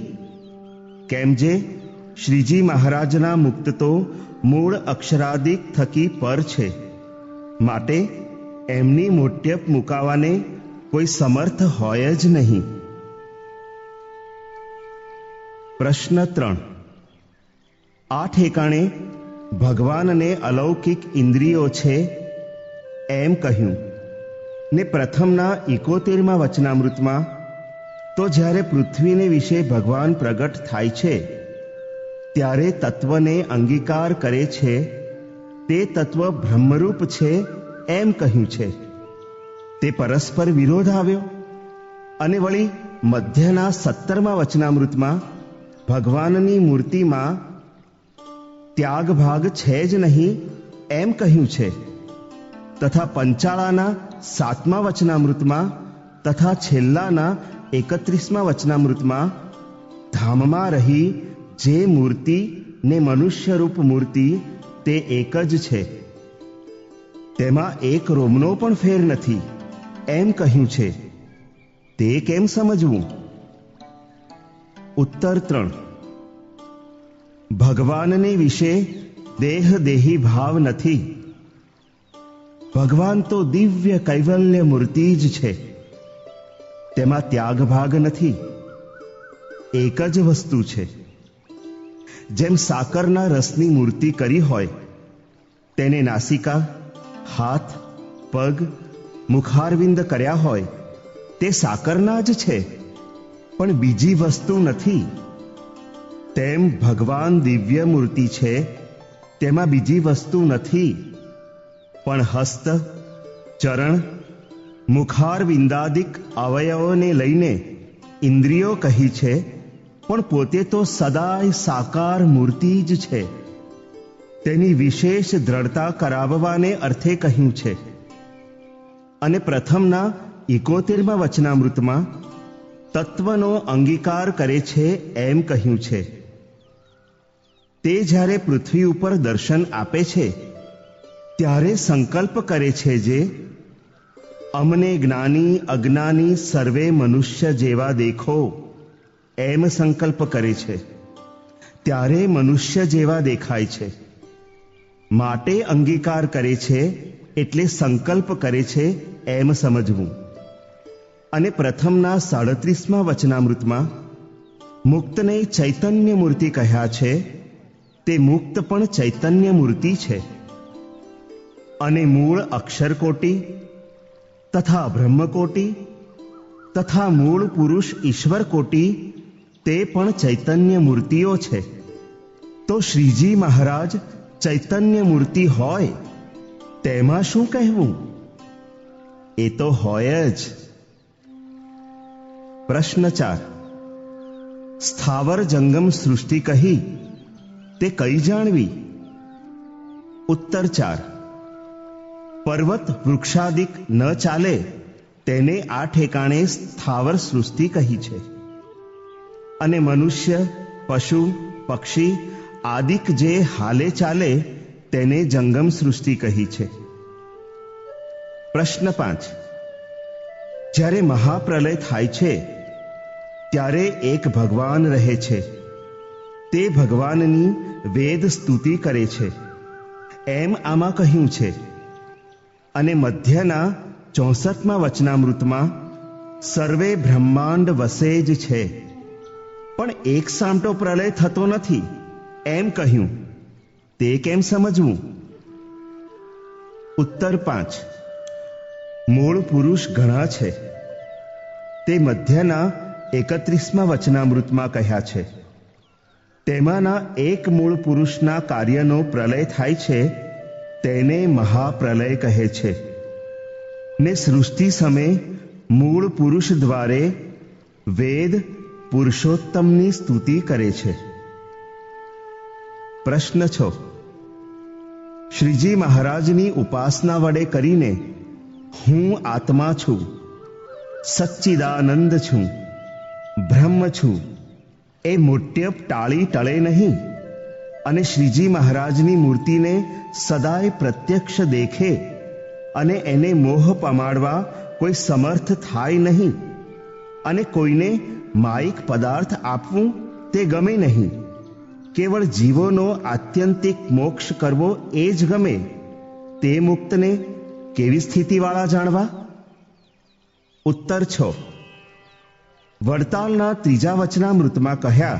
કેમ જે શ્રીજી મહારાજના મુક્ત તો મૂળ અક્ષરાદિક થકી પર છે માટે એમની મોટ્યપ મુકાવાને કોઈ સમર્થ હોય જ નહીં. પ્રશ્ન 3. આ ઠેકાણે ભગવાનને અલૌકિક ઇન્દ્રિયો છે એમ કહ્યું ને પ્રથમના 71મા વચનામૃતમાં તો જ્યારે પૃથ્વીને વિશે ભગવાન પ્રગટ થાય છે ત્યારે તત્વને અંગીકાર કરે છે તે તત્વ બ્રહ્મરૂપ છે એમ કહ્યું છે. તે પરસ્પર વિરોધ આવ્યો. અને વળી મધ્યના 17મા વચનામૃતમાં ભગવાનની મૂર્તિમાં ત્યાગ ભાગ છે જ નહીં એમ કહ્યું છે, તથા પંચાળાના 7મા વચનામૃતમાં તથા છેલ્લાના 31મા વચનામૃતમાં ધામમાં રહી જે મૂર્તિ ને મનુષ્યરૂપ મૂર્તિ તે એક જ છે, તેમાં એક રોમનો પણ ફેર નથી એમ કહ્યું છે. તે કેમ સમજવું? ઉત્તર 3. ભગવાનને વિશે દેહી ભાવ નથી. ભગવાન તો દિવ્ય કૈવલ્ય મૂર્તિ જ છે. તેમાં ત્યાગ ભાગ નથી. એક જ વસ્તુ છે. જેમ સાકરના રસની મૂર્તિ કરી હોય તેને નાસિકા, હાથ, પગ, મુખારવિંદ કર્યા હોય તે સાકરના જ છે, પણ બીજી વસ્તુ નથી. તેમ ભગવાન દિવ્ય મૂર્તિ છે, તેમાં બીજી વસ્તુ નથી, પણ હસ્ત, ચરણ, મુખારવિંદાદિક અવયવોને લઈને ઇન્દ્રિયો કહી છે, પણ પોતે તો સદાય સાકાર મૂર્તિ જ છે. તેની વિશેષ દ્રઢતા કરાવવાને અર્થે કહ્યું છે. અને પ્રથમના 71મા વચનામૃતમાં તત્વનો અંગીકાર કરે છે એમ કહ્યું છે. તે જ્યારે પૃથ્વી ઉપર દર્શન આપે છે ત્યારે સંકલ્પ કરે છે જે અમને જ્ઞાની અજ્ઞાની સર્વે મનુષ્ય જેવા દેખો એમ સંકલ્પ કરે છે. ત્યારે મનુષ્ય જેવા દેખાય છે. માટે અંગીકાર કરે છે એટલે સંકલ્પ કરે છે એમ સમજવું. અને પ્રથમના 37મા વચનામૃતમાં મુક્તને ચૈતન્ય મૂર્તિ કહ્યા છે. તે મુક્ત પણ ચૈતન્ય મૂર્તિ છે. અને મૂળ અક્ષરકોટી તથા બ્રહ્મકોટી તથા મૂળ પુરુષ ઈશ્વર કોટી તે પણ ચૈતન્ય મૂર્તિઓ છે. તો શ્રીજી મહારાજ ચૈતન્ય મૂર્તિ હોય તેમાં શું કહેવું? એ તો હોય જ. પ્રશ્ન 4. સ્થાવર જંગમ સૃષ્ટિ કહી તે કઈ જાણવી? ઉત્તર 4. પર્વત વૃક્ષાદિક ન ચાલે તેને આ ઠેકાણે સ્થાવર સૃષ્ટિ કહી છે. અને મનુષ્ય, પશુ, પક્ષી આદિક જે હાલે ચાલે તેને જંગમ સૃષ્ટિ કહી છે. પ્રશ્ન 5. જ્યારે મહાપ્રલય થાય છે ત્યારે એક ભગવાન રહે છે. તે ભગવાનની વેદ સ્તુતિ કરે છે એમ આમાં કહ્યું છે. અને મધ્યના 64મા વચનામૃતમાં સર્વે બ્રહ્માંડ વસે જ છે, પણ એક સામટો પ્રલય થતો નથી એમ કહ્યું. તે કેમ સમજવું? ઉત્તર 5. મૂળ પુરુષ ઘણા છે. તે મધ્યના 31મા વચનામૃતમાં કહ્યા છે. તેમાંના એક મૂળ પુરુષના કાર્યનો પ્રલય થાય છે તેને મહાપ્રલય કહે છે. ને સૃષ્ટિ સમયે મૂળ પુરુષ દ્વારે વેદ પુરુષોત્તમની સ્તુતિ કરે છે. પ્રશ્ન 6. શ્રીજી મહારાજની ઉપાસના વડે કરીને હું આત્મા છું, સચ્ચિદાનંદ છું, બ્રહ્મ છું એ મોટ્યપ ટાળી ટળે નહીં. અને શ્રીજી મહારાજની મૂર્તિને સદાય પ્રત્યક્ષ દેખે અને એને મોહ પમાડવા કોઈ સમર્થ થાય નહીં. અને કોઈને માયિક પદાર્થ આપવું તે ગમે નહીં. કેવળ જીવોનો આત્યંતિક મોક્ષ કરવો એ જ ગમે. તે મુક્તને કેવી સ્થિતિવાળા જાણવા? ઉત્તર 6. વડતાલના ત્રીજા વચનામૃતમાં કહ્યા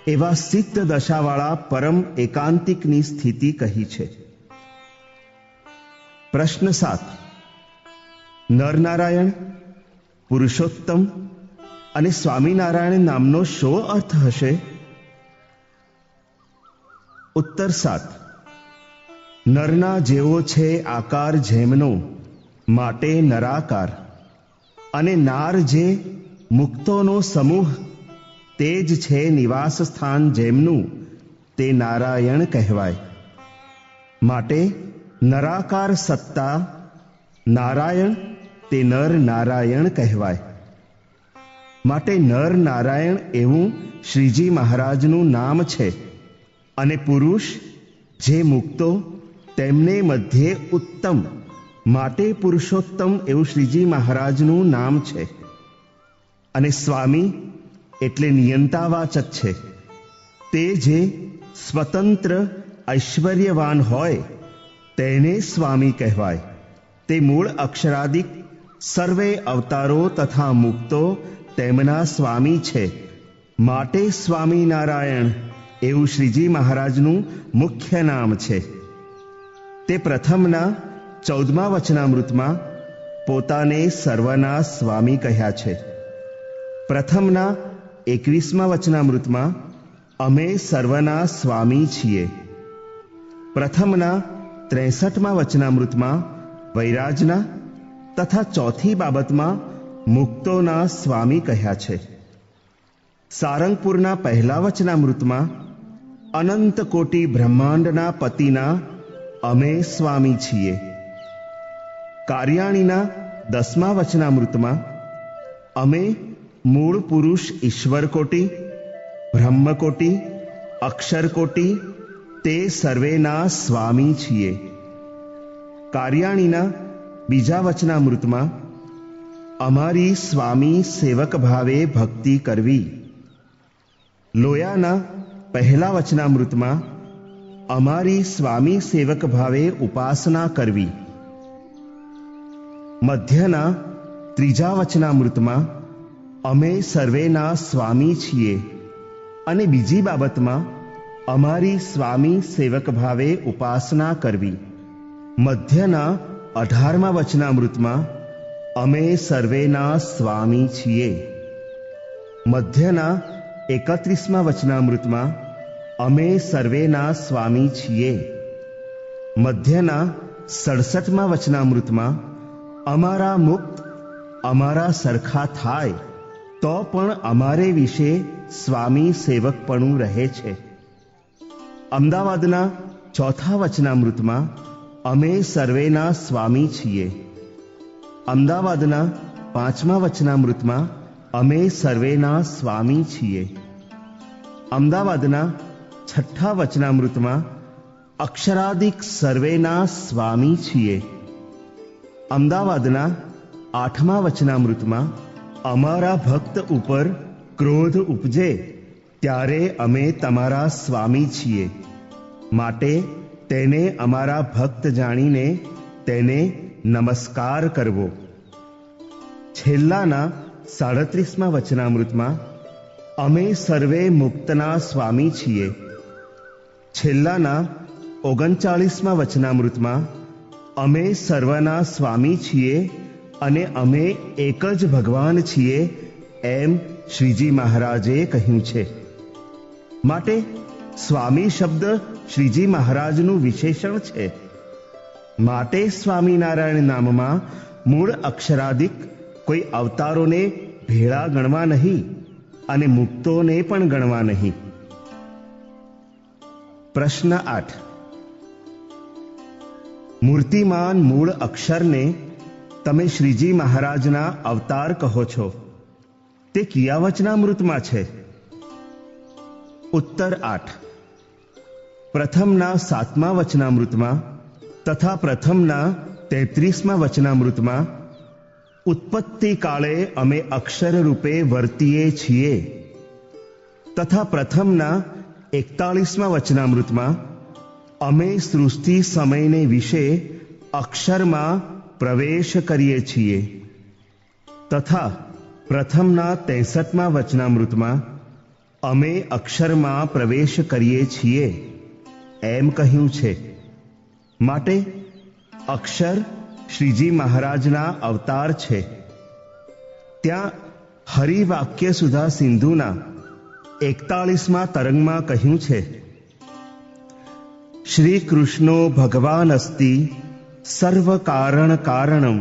એવા સિદ્ધ દશાવાળા પરમ એકાંતિકની સ્થિતિ કહી છે. પ્રશ્ન 7. નરનારાયણ, પુરુષોત્તમ અને સ્વામિનારાયણ નામનો શો અર્થ હશે? ઉત્તર 7. નરના જેવો છે આકાર જેમનો, માટે નરાકાર, અને નાર જે મુક્તોનો સમૂહ, તે જ છે નિવાસ સ્થાન જેમનું, તે નારાયણ કહેવાય. માટે નરાકાર સત્તા નારાયણ, તે નર નારાયણ કહેવાય. માટે નર નારાયણ એવું શ્રીજી મહારાજનું નામ છે. અને પુરુષ જે મુક્તો તેમને મધ્યે ઉત્તમ, માટે પુરુષોત્તમ એવું શ્રીજી મહારાજનું નામ છે. અને સ્વામી એટલે નિયંતાવાચક છે. તે જે સ્વતંત્ર ઐશ્વર્યવાન હોય તેને સ્વામી કહેવાય. તે મૂળ અક્ષરાદિક સર્વે અવતારો તથા મુક્તો તેમના સ્વામી છે. માટે સ્વામિનારાયણ એવું શ્રીજી મહારાજનું મુખ્ય નામ છે. તે પ્રથમના 14મા વચનામૃતમાં પોતાને સર્વના સ્વામી કહ્યા છે. પ્રથમના 21મા વચનામૃતમાં અમે સર્વના સ્વામી છીએ. પ્રથમના 63મા વચનામૃતમાં વૈરાજના તથા ચોથી બાબતમાં મુક્તોના સ્વામી કહ્યા છે. સારંગપુરના પહેલા વચનામૃતમાં અનંત કોટી બ્રહ્માંડના પતિના અમે સ્વામી છીએ. કાર્યાણીના 10મા વચનામૃતમાં અમે મૂળ પુરુષ ઈશ્વર કોટી, બ્રહ્મકોટી, અક્ષરકોટી તે સર્વેના સ્વામી છીએ. કાર્યાણીના બીજા વચનામૃતમાં અમારી સ્વામી સેવક ભાવે ભક્તિ કરવી. લોયાના પહેલા વચનામૃતમાં અમારી સ્વામી સેવક ભાવે ઉપાસના કરવી. મધ્યના ત્રીજા વચનામૃતમાં અમે સર્વેના સ્વામી છીએ અને બીજી બાબતમાં અમારી સ્વામી સેવક ભાવે ઉપાસના કરવી. મધ્યના 18મા વચનામૃતમાં અમે સર્વેના સ્વામી છીએ. મધ્યના 31મા વચનામૃતમાં અમે સર્વેના સ્વામી છીએ. મધ્યના 67મા વચનામૃતમાં અમારા મુક્ત અમારા સરખા થાય તો પણ અમારે વિશે સ્વામી સેવકપણું રહે છે. અમદાવાદના ચોથા વચનામૃતમાં અમે સર્વેના સ્વામી છીએ. અમદાવાદના 5મા વચનામૃતમાં અમે સર્વેના સ્વામી છીએ. અમદાવાદના 6ઠ્ઠા વચનામૃતમાં અક્ષરાદિક સર્વેના સ્વામી છીએ. અમદાવાદના 8મા વચનામૃતમાં અમારા ભક્ત ઉપર ક્રોધ ઉપજે ત્યારે અમે તમારા સ્વામી છીએ. માટે તેને અમારા ભક્ત જાણીને તેને નમસ્કાર કરવો. છેલ્લાના 37મા વચનામૃતમાં અમે સર્વે મુક્તના સ્વામી છીએ. છેલ્લાના 39મા વચનામૃતમાં અમે સર્વના સ્વામી છીએ અને અમે એક જ ભગવાન છીએ એમ શ્રીજી મહારાજે કહ્યું છે. માટે સ્વામી શબ્દ શ્રીજી મહારાજનું વિશેષણ છે. માટે સ્વામિનારાયણ નામમાં મૂળ અક્ષરાદિક કોઈ અવતારોને ભેળા ગણવા નહીં અને મુક્તોને પણ ગણવા નહીં. પ્રશ્ન 8. મૂર્તિમાન મૂળ અક્ષરને તમે શ્રીજી મહારાજના અવતાર કહો છો, તે કયા વચનામૃતમાં છે? ઉત્તર 8. પ્રથમના 7મા વચનામૃતમાં તથા પ્રથમના 33મા વચનામૃતમાં ઉત્પત્તિ કાળે અમે અક્ષર રૂપે વર્તીએ છીએ તથા પ્રથમના 41મા વચનામૃતમાં અમે સૃષ્ટિ સમયને વિશે અક્ષરમાં પ્રવેશ કરીએ છીએ તથા પ્રથમના 63મા વચનામૃતમાં અમે અક્ષરમાં પ્રવેશ કરીએ છીએ એમ કહ્યું છે. માટે અક્ષર શ્રીજી મહારાજના અવતાર છે. ત્યાં હરિવાક્ય સુધા સિંધુના 41મા તરંગમાં કહ્યું છે, શ્રી કૃષ્ણો ભગવાન અસ્તિ સર્વ કારણ કારણમ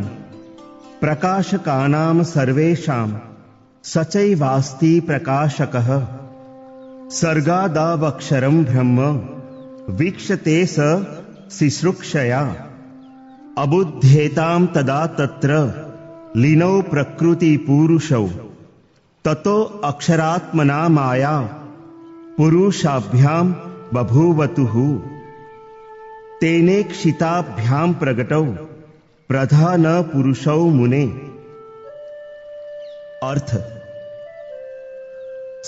પ્રકાશકાનામ સર્વેષામ સચૈવાસ્તિ પ્રકાશકઃ સર્ગાદાવક્ષરમ બ્રહ્મ વીક્ષતે સ શિશ્રુક્ષયા અબુધ્યેતામ તદા તત્ર લીનૌ પ્રકૃતિ પુરુષૌ તતો અક્ષરાત્મના માયા પુરુષાભ્યામ બભૂવતુઃ તેને ક્ષિતાભ્યામ પ્રગટૌ પ્રધાન પુરુષૌ મુને. અર્થ: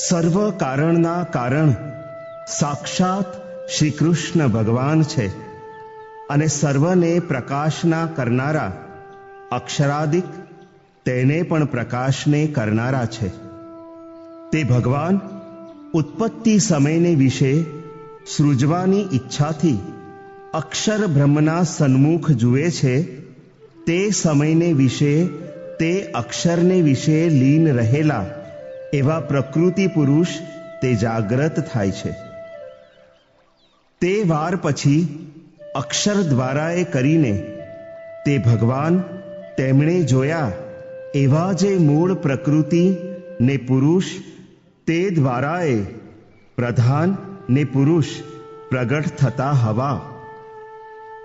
સર્વ કારણના કારણ સાક્ષાત શ્રી કૃષ્ણ ભગવાન છે અને સર્વને પ્રકાશના કરનારા અક્ષરાદિક તેને પણ પ્રકાશને કરનારા છે. તે ભગવાન ઉત્પત્તિ સમયને વિશે સૃજવાની ઈચ્છાથી અક્ષર બ્રહ્મના સન્મુખ જુએ છે. તે સમયને વિશે તે અક્ષરને વિશે લીન રહેલા એવા પ્રકૃતિ પુરુષ તે જાગ્રત થાય છે. તે વાર પછી અક્ષર દ્વારાએ કરીને તે ભગવાન તેમણે જોયા એવા જે મૂળ પ્રકૃતિ ને પુરુષ તે દ્વારાએ પ્રધાન ને પુરુષ પ્રગટ થતા હવા.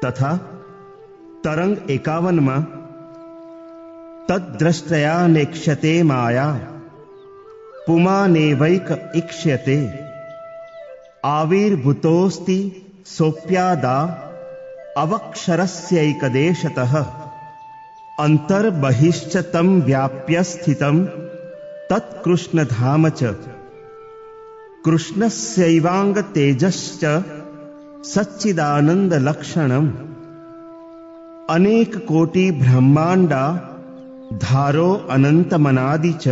તથા તરંગ 51માં તદ્દ્રષ્ટયા નેક્ષ્યતે માયા પુમાનેવૈક ઈક્ષ્યતે આવિર્ભૂતોસ્તિ સોપ્યાદા અવક્ષરસ્યૈકદેશતઃ અંતર્બહિશ્ચ તમ વ્યાપ્ય સ્થિતમ તત્કૃષ્ણધામ ચ કૃષ્ણસ્યૈવાંગ તેજશ્ચ સચ્ચિદાનંદ લક્ષણમ. અનેક કોટી બ્રહ્માંડા ધારો અનંતમનાદિ ચ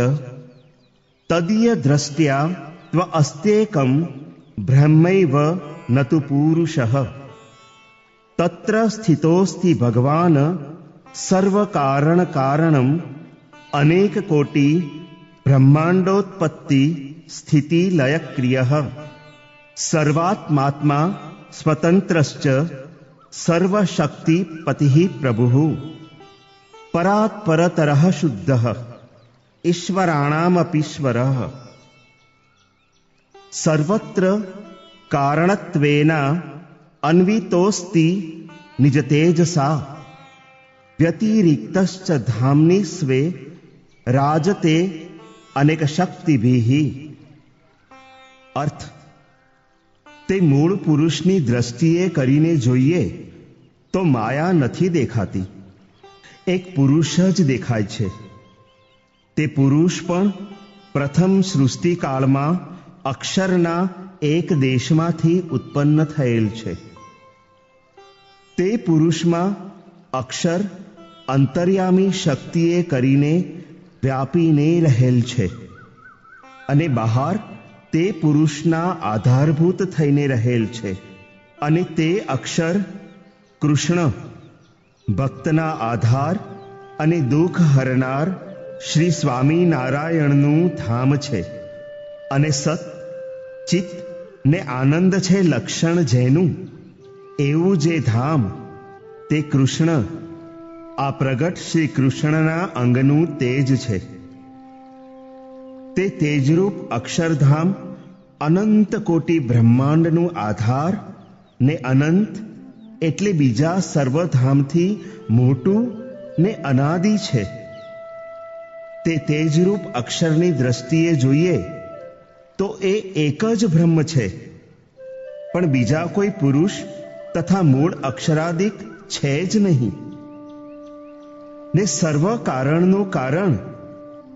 તદીય દ્રષ્ટ્યા ત્વ અસ્તેકમ બ્રહ્મૈવ નતુ પૂરુષઃ તત્ર સ્થિતોસ્તિ ભગવાન સર્વ કારણ કારણમ અનેક કોટી બ્રહ્માંડોત્પત્તિ સ્થિતિ લયક્રિયઃ સર્વાત્માત્મા સ્વતંત્રશ્ચ સર્વશક્તિપતિઃ પ્રભુઃ પરાત્ પરતરઃ શુદ્ધઃ ઈશ્વરાણામપીશ્વરઃ. સર્વત્ર કારણત્વેન અન્વિતોસ્તિ નિજ તેજસા વ્યતિરિક્તશ્ચ ધામ્નિ સ્વે રાજતે અનેક શક્તિભિઃ. અર્થ: તે મૂળ પુરુષની દ્રષ્ટિએ કરીને જોઈએ તો માયા નથી દેખાતી, એક પુરુષ જ દેખાય છે. તે પુરુષ પણ પ્રથમ સૃષ્ટિકાળમાં અક્ષરના એક દેશમાંથી ઉત્પન્ન થયેલ છે. તે પુરુષમાં અક્ષર અંતર્યામી શક્તિએ કરીને વ્યાપીને રહેલ છે અને બહાર તે પુરુષના આધારભૂત થઈને રહેલ છે. અને તે અક્ષર કૃષ્ણ ભક્તના આધાર અને દુઃખ હરનાર શ્રી સ્વામિનારાયણનું ધામ છે. અને સત ચિત્ત ને આનંદ છે લક્ષણ જેનું, એવું જે ધામ તે કૃષ્ણ આ પ્રગટ શ્રી કૃષ્ણના અંગનું તેજ છે. તે તેજરૂપ અક્ષરધામ અનંત કોટી બ્રહ્માંડનું આધાર ને અનંત એટલે બીજા સર્વધામથી મોટું ને અનાદિ છે. તે તેજરૂપ અક્ષરની દ્રષ્ટિએ જોઈએ તો એ એક જ બ્રહ્મ છે, પણ બીજા કોઈ પુરુષ તથા મૂળ અક્ષરાદિક છે જ નહીં. ને સર્વ કારણનું કારણ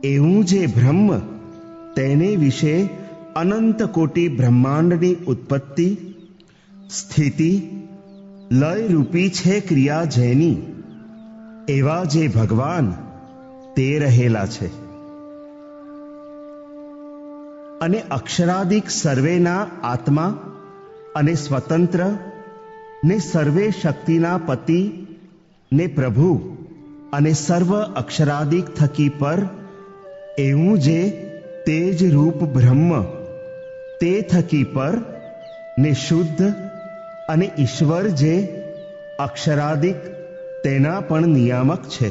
એવું જે બ્રહ્મ તેને વિશે અનંત કોટી બ્રહ્માંડની ઉત્પત્તિ સ્થિતિ લય રૂપી છે ક્રિયા જેની, એવા જે ભગવાન તે રહેલા છે. અને અક્ષરાદિક સર્વેના આત્મા અને સ્વતંત્ર ને સર્વે શક્તિના પતિ ને પ્રભુ અને સર્વ અક્ષરાદિક થકી પર એવું જે તેજ રૂપ બ્રહ્મ તે થકી પર ને શુદ્ધ અને ઈશ્વર જે અક્ષરાદિક તેના પણ નિયામક છે.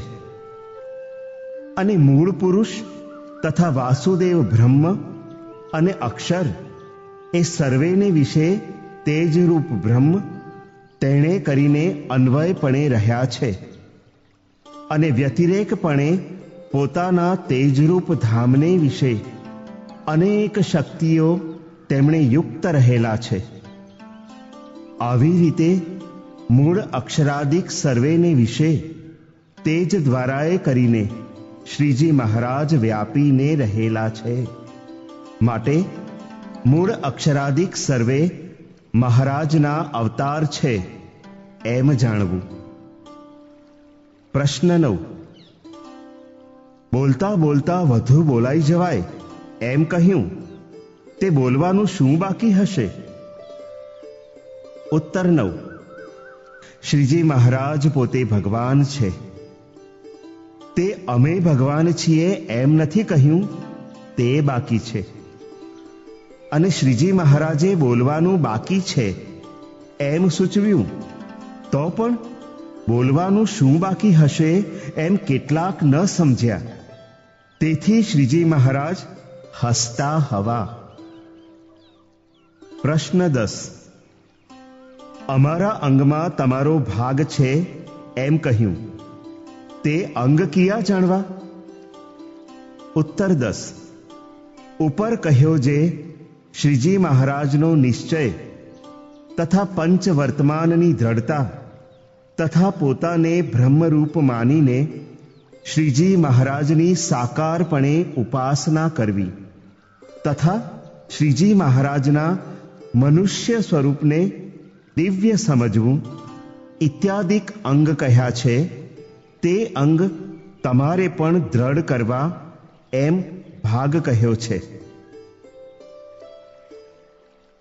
અને મૂળ પુરુષ તથા વાસુદેવ બ્રહ્મ અને અક્ષર એ સર્વેને વિશે તેજરૂપ બ્રહ્મ તેણે કરીને અન્વયપણે રહ્યા છે અને વ્યતિરેકપણે પોતાના તેજરૂપ ધામને વિશે અનેક શક્તિઓ તેમણે યુક્ત રહેલા છે. આવી રીતે મૂળ અક્ષરાદિક સર્વેને વિશે તેજ દ્વારાએ કરીને શ્રીજી મહારાજ વ્યાપીને રહેલા છે. માટે મૂળ અક્ષરાદિક સર્વે મહારાજના અવતાર છે એમ જાણવું. પ્રશ્ન 9. બોલતા બોલતા વધુ બોલાઈ જવાય એમ કહ્યું તે બોલવાનું શું બાકી હશે? ઉત્તર 9. શ્રીજી મહારાજ પોતે ભગવાન છે. તે અમે ભગવાન છીએ એમ નથી કહ્યું, તે બાકી છે. અને શ્રીજી મહારાજે બોલવાનું બાકી છે એમ સૂચવ્યું તો પણ બોલવાનું શું બાકી હશે એમ કેટલાક ન સમજ્યા. તેથી શ્રીજી મહારાજ હસતા હવા. પ્રશ્ન 10. અમારા અંગમાં તમારો ભાગ છે એમ કહ્યું, તે અંગ કિયા જાણવા? ઉત્તર 10. ઉપર કહ્યો જે શ્રીજી મહારાજનો નિશ્ચય તથા પંચ વર્તમાનની દ્રઢતા તથા પોતાને બ્રહ્મરૂપ માનીને શ્રીજી મહારાજની સાકારપણે ઉપાસના કરવી તથા શ્રીજી મહારાજના મનુષ્ય સ્વરૂપને દિવ્ય સમજવું ઇત્યાદિક અંગ કહ્યા છે. તે અંગ તમારે પણ દ્રઢ કરવા એમ ભાગ કહ્યો છે.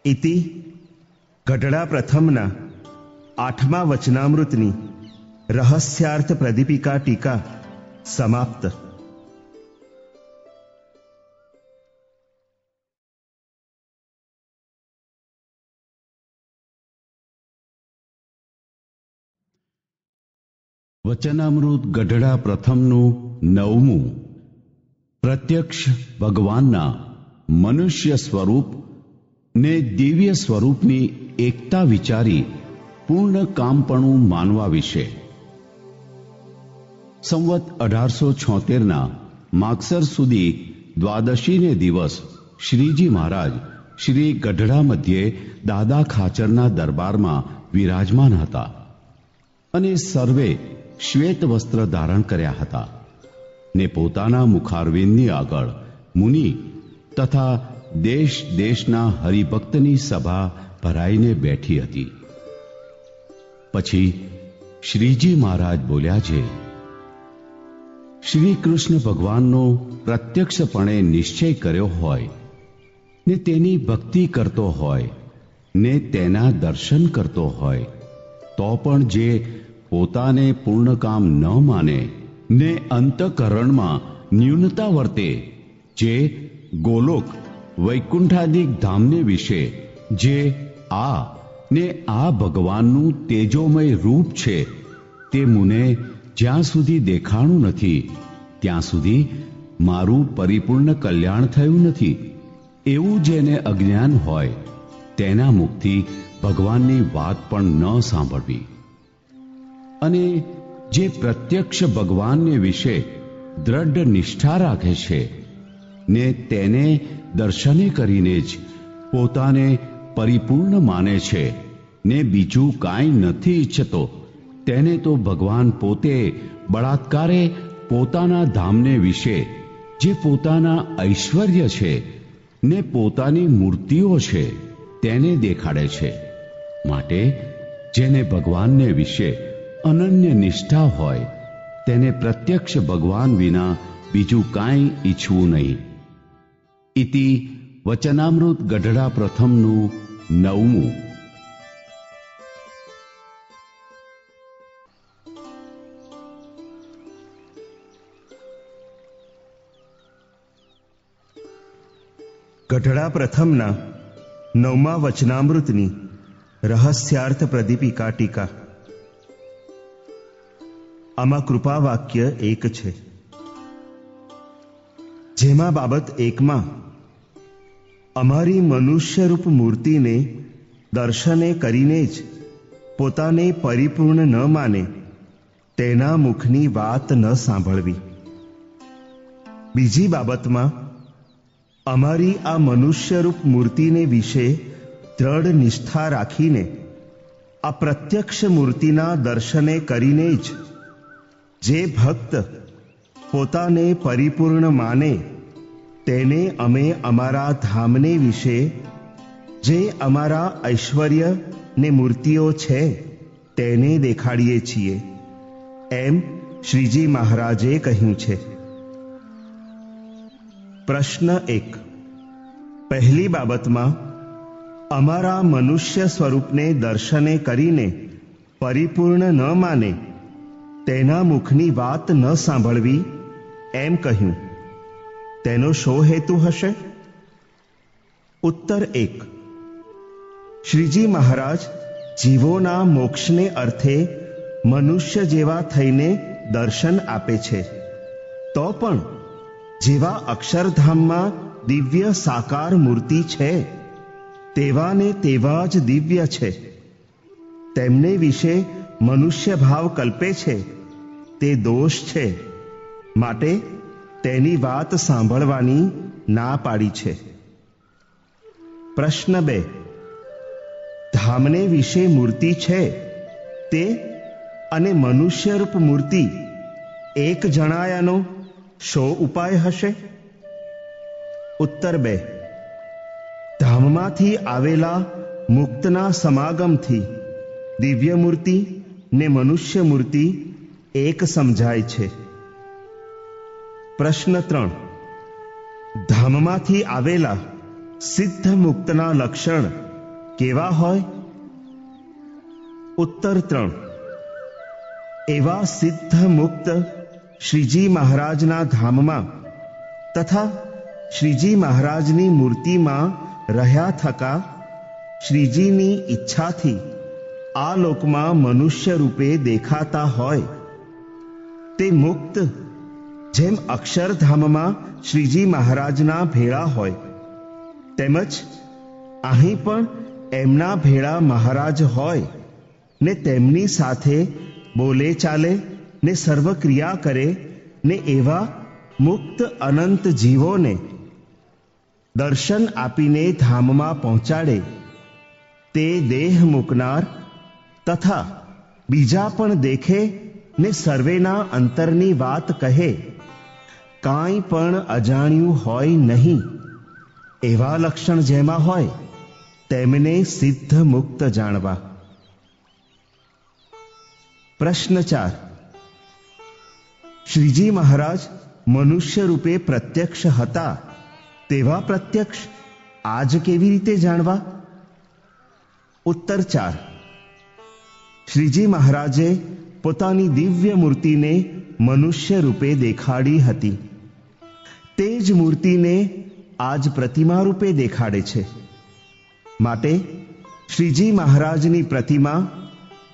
ઇતિ ગઢડા પ્રથમના 8મા વચનામૃતની રહસ્યાર્થ પ્રદીપિકા ટીકા સમાપ્ત. વચનામૃત ગઢડા પ્રથમનું 9મું. પ્રત્યક્ષ ભગવાનના મનુષ્ય સ્વરૂપ ને દિવ્ય સ્વરૂપની એકતા વિચારી પૂર્ણ કામપણું માનવા વિશે. સંવત 1876ના માગસર સુધી દ્વાદશીને દિવસ શ્રીજી મહારાજ શ્રી ગઢડા મધ્યે દાદા ખાચરના દરબારમાં વિરાજમાન હતા અને સર્વે શ્વેત વસ્ત્ર ધારણ કર્યા હતા ને પોતાના મુખારવિંદની આગળ મુનિ તથા દેશ દેશના હરિભક્તની સભા ભરાઈને બેઠી હતી. પછી શ્રીજી મહારાજ બોલ્યા છે, શ્રી કૃષ્ણ ભગવાનનો પ્રત્યક્ષપણે નિશ્ચય કર્યો હોય ને તેની ભક્તિ કરતો હોય ને તેના દર્શન કરતો હોય તો પણ જે પોતાને પૂર્ણ કામ ન માને ને અંતઃકરણમાં ન્યૂનતા વર્તે, જે ગોલોક વૈકુંઠાદિક ધામને વિશે જે આ ને આ ભગવાનનું તેજોમય રૂપ છે તે મુને જ્યાં સુધી દેખાણું નથી ત્યાં સુધી મારું પરિપૂર્ણ કલ્યાણ થયું નથી, એવું જેને અજ્ઞાન હોય તેના મુખથી ભગવાનની વાત પણ ન સાંભળવી. અને જે પ્રત્યક્ષ ભગવાનને વિશે દ્રઢ નિષ્ઠા રાખે છે ને તેને દર્શને કરીને જ પોતાને પરિપૂર્ણ માને છે ને બીજું કાંઈ નથી ઈચ્છતો, તેને તો ભગવાન પોતે બળાત્કારે પોતાના ધામને વિશે જે પોતાના ઐશ્વર્ય છે ને પોતાની મૂર્તિઓ છે તેને દેખાડે છે. માટે જેને ભગવાનને વિશે અનન્ય નિષ્ઠા હોય તેને પ્રત્યક્ષ ભગવાન વિના બીજું કાંઈ ઈચ્છવું નહીં. ઇતિ વચનામૃત ગઢડા પ્રથમનું 9મું. ગઢડા પ્રથમના 9મા વચનામૃતની રહસ્યાર્થ પ્રદીપિકા ટીકા. આમાં કૃપા વાક્ય એક છે, જેમાં બાબત એકમાં અમારી મનુષ્યરૂપ મૂર્તિને દર્શને કરીને જ પોતાને પરિપૂર્ણ ન માને તેના મુખની વાત ન સાંભળવી. બીજી બાબતમાં અમારી આ મનુષ્યરૂપ મૂર્તિને વિશે દ્રઢ નિષ્ઠા રાખીને આ પ્રત્યક્ષ મૂર્તિના દર્શને કરીને જ જે ભક્ત પોતાને પરિપૂર્ણ માને તેને અમે અમારા ધામને વિશે જે અમારા ઐશ્વર્ય ને મૂર્તિઓ છે તેને દેખાડીએ છીએ, એમ શ્રીજી મહારાજે કહ્યું છે. પ્રશ્ન 1. પહેલી બાબતમાં અમારા મનુષ્ય સ્વરૂપને દર્શને કરીને પરિપૂર્ણ ન માને તેના મુખની વાત ન સાંભળવી એમ કહ્યું. તેનો શો હેતુ હશે? ઉત્તર 1. શ્રીજી મહારાજ જીવોના મોક્ષને અર્થે મનુષ્ય જેવા થઈને દર્શન આપે છે, તો પણ જેવા અક્ષરધામમાં દિવ્ય સાકાર મૂર્તિ છે તેવા ને તેવા જ દિવ્ય છે. તેમને વિશે મનુષ્ય ભાવ કલ્પે છે તે દોષ છે, માટે તેની વાત સાંભળવાની ના પાડી છે. પ્રશ્ન 2. ધામને વિશે મૂર્તિ છે તે અને મનુષ્યરૂપ મૂર્તિ એક જણાયાનો શો ઉપાય હશે? ઉત્તર 2. ધામમાંથી આવેલા મુક્તના સમાગમથી દિવ્ય મૂર્તિ ને મનુષ્ય મૂર્તિ એક સમજાય છે. પ્રશ્ન 3. ધામમાંથી આવેલા સિદ્ધ મુક્તના લક્ષણ કેવા હોય? ઉત્તર 3. એવા સિદ્ધ મુક્ત શ્રીજી મહારાજના ધામમાં તથા શ્રીજી મહારાજની મૂર્તિમાં રહ્યા થકા શ્રીજીની ઈચ્છાથી આ લોકમાં મનુષ્ય રૂપે દેખાતા હોય તે મુક્ત જેમ અક્ષરધામમાં શ્રીજી મહારાજના ભેળા હોય તેમજ અહીં પણ એમના ભેળા મહારાજ હોય ને તેમની સાથે બોલે ચાલે ને સર્વ ક્રિયા કરે ને એવા મુક્ત અનંત જીવોને દર્શન આપીને ધામમાં પહોંચાડે તે દેહ મૂકનાર તથા બીજા પણ દેખે ને સર્વેના અંતરની વાત કહે, કાંઈ પણ અજાણ્યું હોય નહીં એવા લક્ષણ જેમાં હોય તેમને સિદ્ધ મુક્ત જાણવા. પ્રશ્ન 4. શ્રીજી મહારાજ મનુષ્ય રૂપે પ્રત્યક્ષ હતા તેવા પ્રત્યક્ષ આજ કેવી રીતે જાણવા? ઉત્તર 4. શ્રીજી મહારાજે પોતાની દિવ્ય મૂર્તિને મનુષ્ય રૂપે દેખાડી હતી. તે જ મૂર્તિને આજ પ્રતિમા રૂપે દેખાડે છે. માટે શ્રીજી મહારાજની પ્રતિમા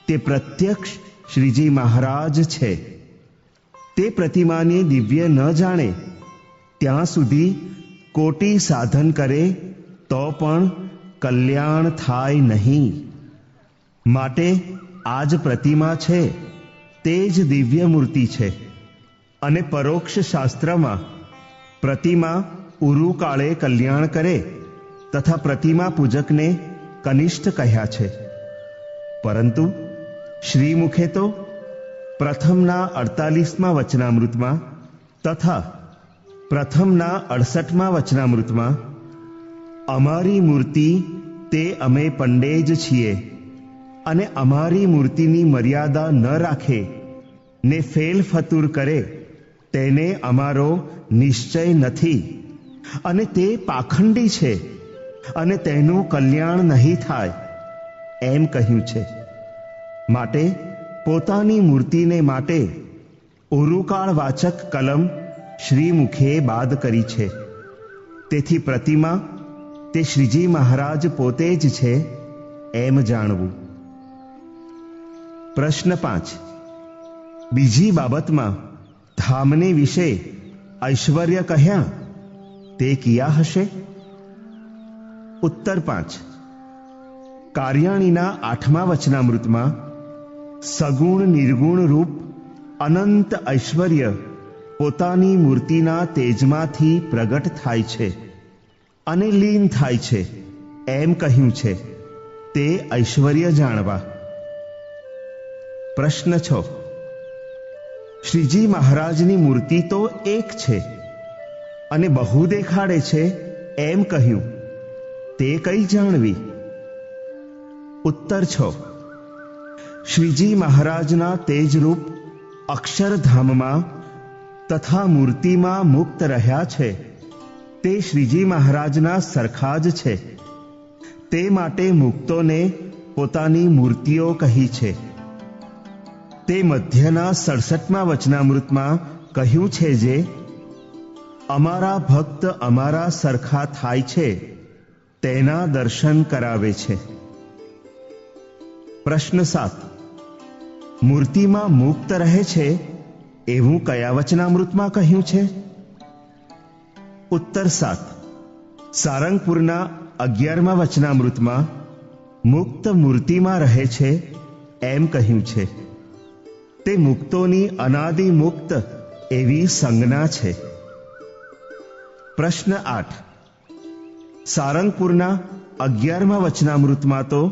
તે પ્રત્યક્ષ શ્રીજી મહારાજ છે. તે પ્રતિમાને દિવ્ય ન જાણે ત્યાં સુધી કોટી સાધન કરે તો પણ કલ્યાણ થાય નહીં. માટે આજ પ્રતિમા છે તે જ દિવ્ય મૂર્તિ છે. અને પરોક્ષ શાસ્ત્રમાં પ્રતિમા ઉરુકાળે કલ્યાણ કરે તથા પ્રતિમા પૂજકને કનિષ્ઠ કહ્યા છે. પરંતુ શ્રીમુખે તો પ્રથમના 48મા વચનામૃતમાં તથા પ્રથમના 68મા વચનામૃતમાં અમારી મૂર્તિ તે અમે પંડે જ છીએ અને અમારી મૂર્તિની મર્યાદા ન રાખે ને ફેલ ફતુર કરે તેને અમારો નિશ્ચય નથી, અને તે પાખંડી છે અને તેનું કલ્યાણ નહીં થાય, એમ કહ્યું છે. માટે પોતાની મૂર્તિને માટે ઉરુકાળવાચક કલમ શ્રીમુખે બાદ કરી છે. તેથી પ્રતિમા તે શ્રીજી મહારાજ પોતે જ છે એમ જાણવું. પ્રશ્ન 5. બીજી બાબતમાં ધામને વિશે ઐશ્વર્ય કહ્યા તે કિયા હશે? ઉત્તર 5. કાર્યાણીના 8મા વચનામૃતમાં સગુણ નિર્ગુણ રૂપ અનંત ઐશ્વર્ય પોતાની મૂર્તિના તેજમાંથી પ્રગટ થાય છે અને લીન થાય છે એમ કહ્યું છે. તે ઐશ્વર્ય જાણવા. પ્રશ્ન 6. શ્રીજી મહારાજની મૂર્તિ તો એક છે અને બહુ દેખાડે છે એમ કહ્યું, તે કઈ જાણવી? ઉત્તર 6. શ્રીજી મહારાજના તેજરૂપ અક્ષરધામમાં તથા મૂર્તિમાં મુક્ત રહ્યા છે તે શ્રીજી મહારાજના સરખા જ છે. તે માટે મુક્તોને પોતાની મૂર્તિઓ કહી છે. તે મધ્યના 67મા વચનામૃતમાં કહ્યું છે જે અમારા ભક્ત અમારા સરખા થાય છે તેના દર્શન કરાવે છે. પ્રશ્ન 7. મૂર્તિમાં મુક્ત રહે છે એવું કયા વચનામૃતમાં કહ્યું છે? ઉત્તર 7. સારંગપુરના 11મા વચનામૃતમાં મુક્ત મૂર્તિમાં રહે છે એમ કહ્યું છે. તે મુક્તોની અનાદિ મુક્ત એવી સંજ્ઞા છે. પ્રશ્ન 8. સારંગપુરના 11મા વચનામૃતમાં તો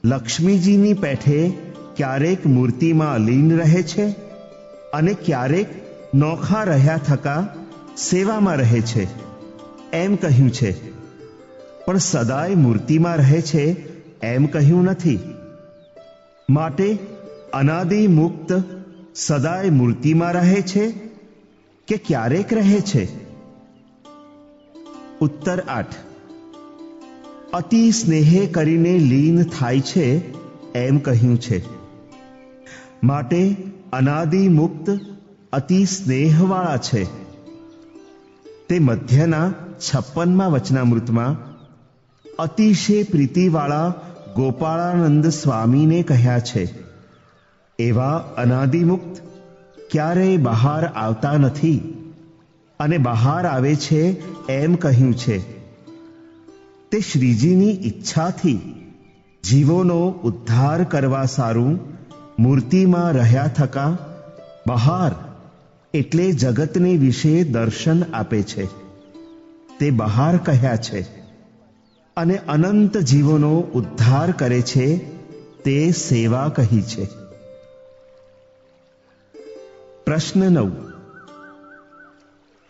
લક્ષ્મીજીની પેઠે ક્યારેક મૂર્તિમાં લીન રહે છે અને ક્યારેક નોખા રહ્યા થકા સેવામાં રહે છે એમ કહ્યું છે, પણ સદાય મૂર્તિમાં રહે છે એમ કહ્યું નથી. માટે અનાદિ મુક્ત સદાય મૂર્તિમાં રહે છે કે ક્યારેક રહે છે? ઉત્તર 8. અતિ સ્નેહે કરીને લીન થાય છે એમ કહ્યું છે. માટે અનાદિ મુક્ત અતિ સ્નેહવાળા છે. તે મધ્યના 56મા વચનામૃતમાં અતિશય પ્રીતિવાળા ગોપાળાનંદ સ્વામીને કહ્યા છે. એવા અનાદિમુક્ત ક્યારેય બહાર આવતા નથી અને બહાર આવે છે એમ કહ્યું છે. તે શ્રીજીની ઈચ્છાથી જીવોનો ઉદ્ધાર કરવા સારું મૂર્તિમાં રહ્યા થકા બહાર એટલે જગતને વિશે દર્શન આપે છે. તે બહાર કહ્યા છે અને અનંત જીવોનો ઉદ્ધાર કરે છે તે સેવા કહી છે. પ્રશ્ન 9.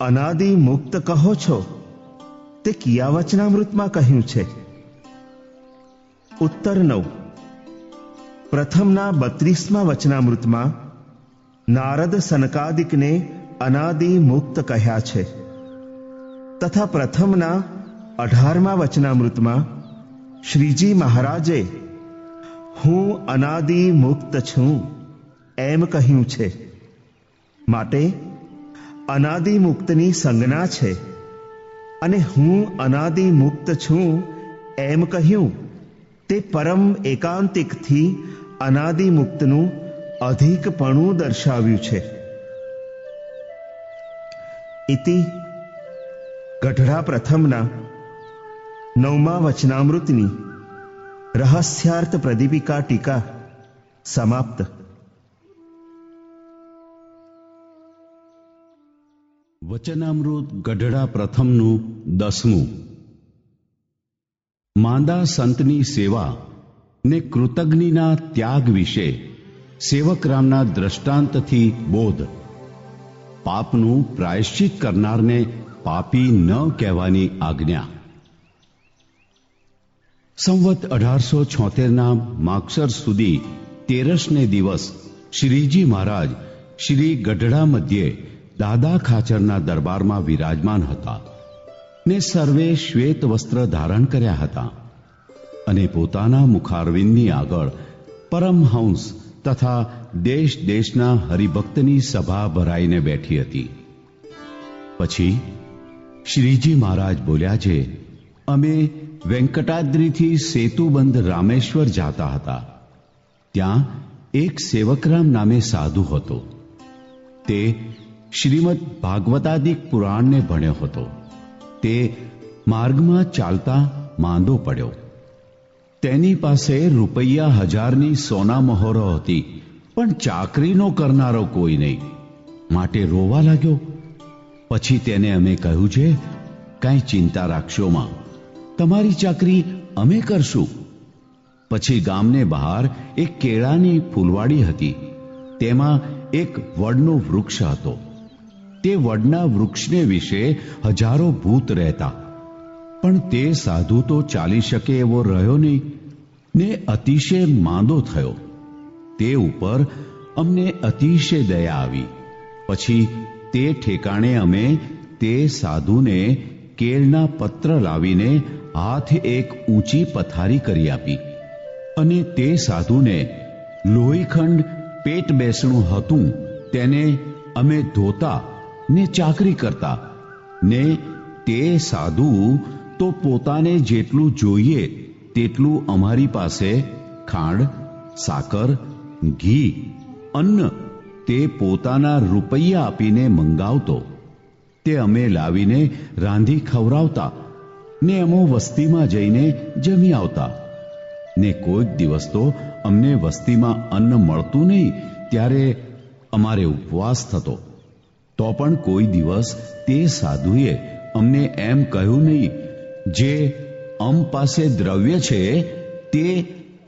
અનાદિ મુક્ત કહો છો તે કિયા વચનામૃતમાં કહ્યું છે? ઉત્તર 9. પ્રથમના 32મા વચનામૃતમાં નારદ સનકાદિકને અનાદિ મુક્ત કહ્યા છે તથા પ્રથમના 18મા વચનામૃતમાં શ્રીજી મહારાજે હું અનાદિ મુક્ત છું એમ કહ્યું છે. માટે અનાદિ મુક્તની સંજ્ઞા છે અને હું અનાદિ મુક્ત છું એમ કહ્યું તે પરમ એકાંતિકથી અનાદિ મુક્તનું અધિકપણું દર્શાવ્યું છે. ઇતિ ગઢડા પ્રથમના 9મા વચનામૃતની રહસ્યાર્થ પ્રદીપિકા ટીકા સમાપ્ત. વચનામૃત ગઢડા પ્રથમનું 10મું. માંદા સંતની સેવા ને કૃતજ્ઞના ત્યાગ વિશે સેવકરામના દ્રષ્ટાંતથી બોધ. પાપનું પ્રાયશ્ચિત કરનારને પાપી ન કહેવાની આજ્ઞા. સંવત 1876ના માગસર સુધી 13ને દિવસ શ્રીજી મહારાજ શ્રી ગઢડા મધ્યે દાદા ખાચરના દરબારમાં વિરાજમાન હતા ને સર્વે શ્વેત વસ્ત્ર ધારણ કર્યા હતા અને પોતાના મુખારવિંદની આગળ પરમહંસ તથા દેશ દેશના હરિભક્તની સભા ભરાઈને બેઠી હતી. પછી શ્રીજી મહારાજ બોલ્યા છે, અમે વેંકટાદ્રીથી સેતુબંધ રામેશ્વર જાતા હતા. ત્યાં એક સેવકરામ નામે સાધુ હતો. તે શ્રીમદ ભાગવતાદિક પુરાણને ભણ્યો હતો. તે માર્ગમાં ચાલતા માંદો પડ્યો. તેની પાસે ₹1000ની સોના મહોરો હતી, પણ ચાકરીનો કરનારો કોઈ નહીં. માટે રોવા લાગ્યો. પછી તેને અમે કહ્યું છે, કાંઈ ચિંતા રાખશો માં, તમારી ચાકરી અમે કરશું. પછી ગામને બહાર એક કેળાની ફૂલવાડી હતી. તેમાં એક વડનો વૃક્ષ હતો. તે વડના વૃક્ષને વિશે હજારો ભૂત રહેતા, પણ તે સાધુ તો ચાલી શકે એવો રહ્યો નહીં ને અતિશય માંદો થયો. તે ઉપર અમને અતિશય દયા આવી. પછી તે ઠેકાણે અમે તે સાધુને કેળના પત્ર લાવીને હાથ એક ઊંચી પથારી કરી આપી અને તે સાધુને લોહીખંડ પેટ બેસણું હતું તેને અમે ધોતા ને ચાકરી કરતા ને તે સાધુ તો પોતાને જેટલું જોઈએ તેટલું અમારી પાસે ખાંડ, સાકર, ઘી, અન્ન તે પોતાના રૂપિયા આપીને મંગાવતો. તે અમે લાવીને રાંધી ખવડાવતા ને અમો વસ્તીમાં જઈને જમી આવતા. ને કોઈક દિવસ તો અમને વસ્તીમાં અન્ન મળતું નહીં ત્યારે અમારે ઉપવાસ થતો. તો પણ કોઈ દિવસ તે સાધુએ અમને એમ કહ્યું નહીં, જે અમ પાસે દ્રવ્ય છે તે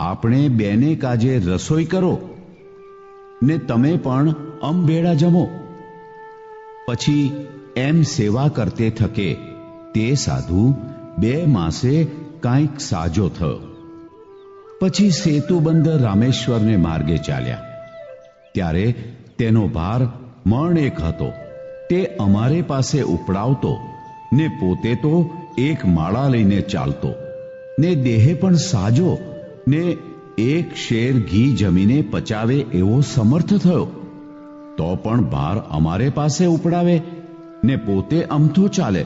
આપણે બેને કાજે રસોઈ કરો ને તમે પણ અમ ભેળા જમો. પછી એમ સેવા કરતે થકે તે સાધુ 2 માસે કાંઈક સાજો થયો. પછી સેતુબંધ રામેશ્વરને માર્ગે ચાલ્યા. ત્યારે તેનો ભાર મણ 1 હતો. તે અમારે પાસે ઉપડાવતો ને પોતે તો એક માળા લઈને ચાલતો ને દેહે પણ સાજો ને 1 શેર ઘી જમીને પચાવે એવો સમર્થ થયો. તો પણ ભાર અમારે પાસે ઉપડાવે ને પોતે અમથો ચાલે.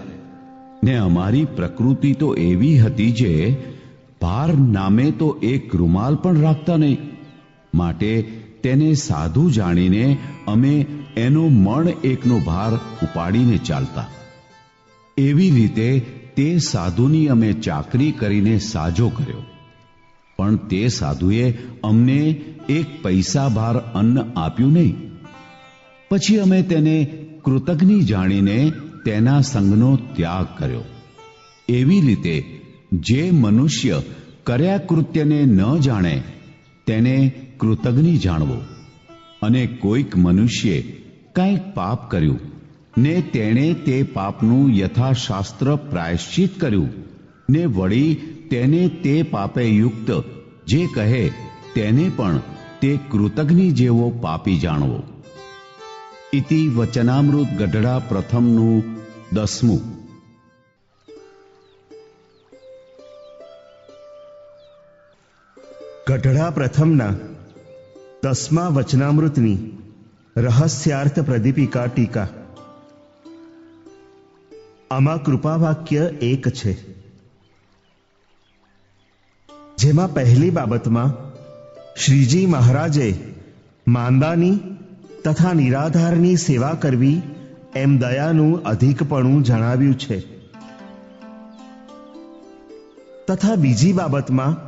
ને અમારી પ્રકૃતિ તો એવી હતી જે ભાર નામે તો એક રૂમાલ પણ રાખતા નહીં. માટે તેને સાધુ જાણીને અમે એનો મણ 1નો ભાર ઉપાડીને ચાલતા. એવી રીતે તે સાધુની અમે ચાકરી કરીને સાજો કર્યો. પણ તે સાધુએ અમને 1 પૈસા ભાર અન્ન આપ્યું નહીં. પછી અમે તેને કૃતજ્ઞ જાણીને તેના સંગનો ત્યાગ કર્યો. એવી રીતે જે મનુષ્ય કર્યા કૃત્યને ન જાણે તેને કૃતજ્ઞ જાણવો. અને કોઈક મનુષ્યે કંઈક પાપ કર્યું ને તેણે તે પાપનું યથાશાસ્ત્ર પ્રાયશ્ચિત કર્યું ને વળી તેને તે પાપે યુક્ત જે કહે તેને પણ તે કૃતજ્ઞ જેવો પાપી જાણવો. ઇતિ વચનામૃત ગઢડા પ્રથમનું 10મું. ગઢડા પ્રથમના 10મા વચનામૃતની રહસ્યાર્થ પ્રદીપિકા ટીકા. આમાં કૃપાવાક્ય 1 છે, જેમાં પહેલી બાબતમાં શ્રીજી મહારાજે માંદાની તથા નિરાધારની સેવા કરવી એમ દયાનું અધિકપણું જણાવ્યું છે. તથા બીજી બાબતમાં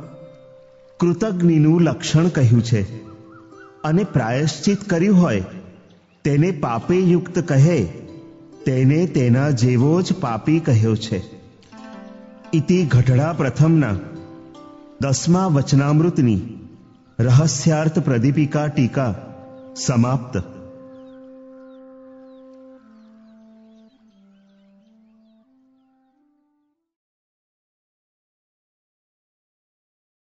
કૃતજ્ઞનું લક્ષણ કહ્યું છે અને પ્રાયશ્ચિત કર્યું હોય તેને પાપે યુક્ત કહે તેને તેના જેવો જ પાપી કહ્યો છે. ઇતિ ગઢડા પ્રથમના 10મા વચનામૃતની રહસ્યાર્થ પ્રદીપિકા ટીકા સમાપ્ત.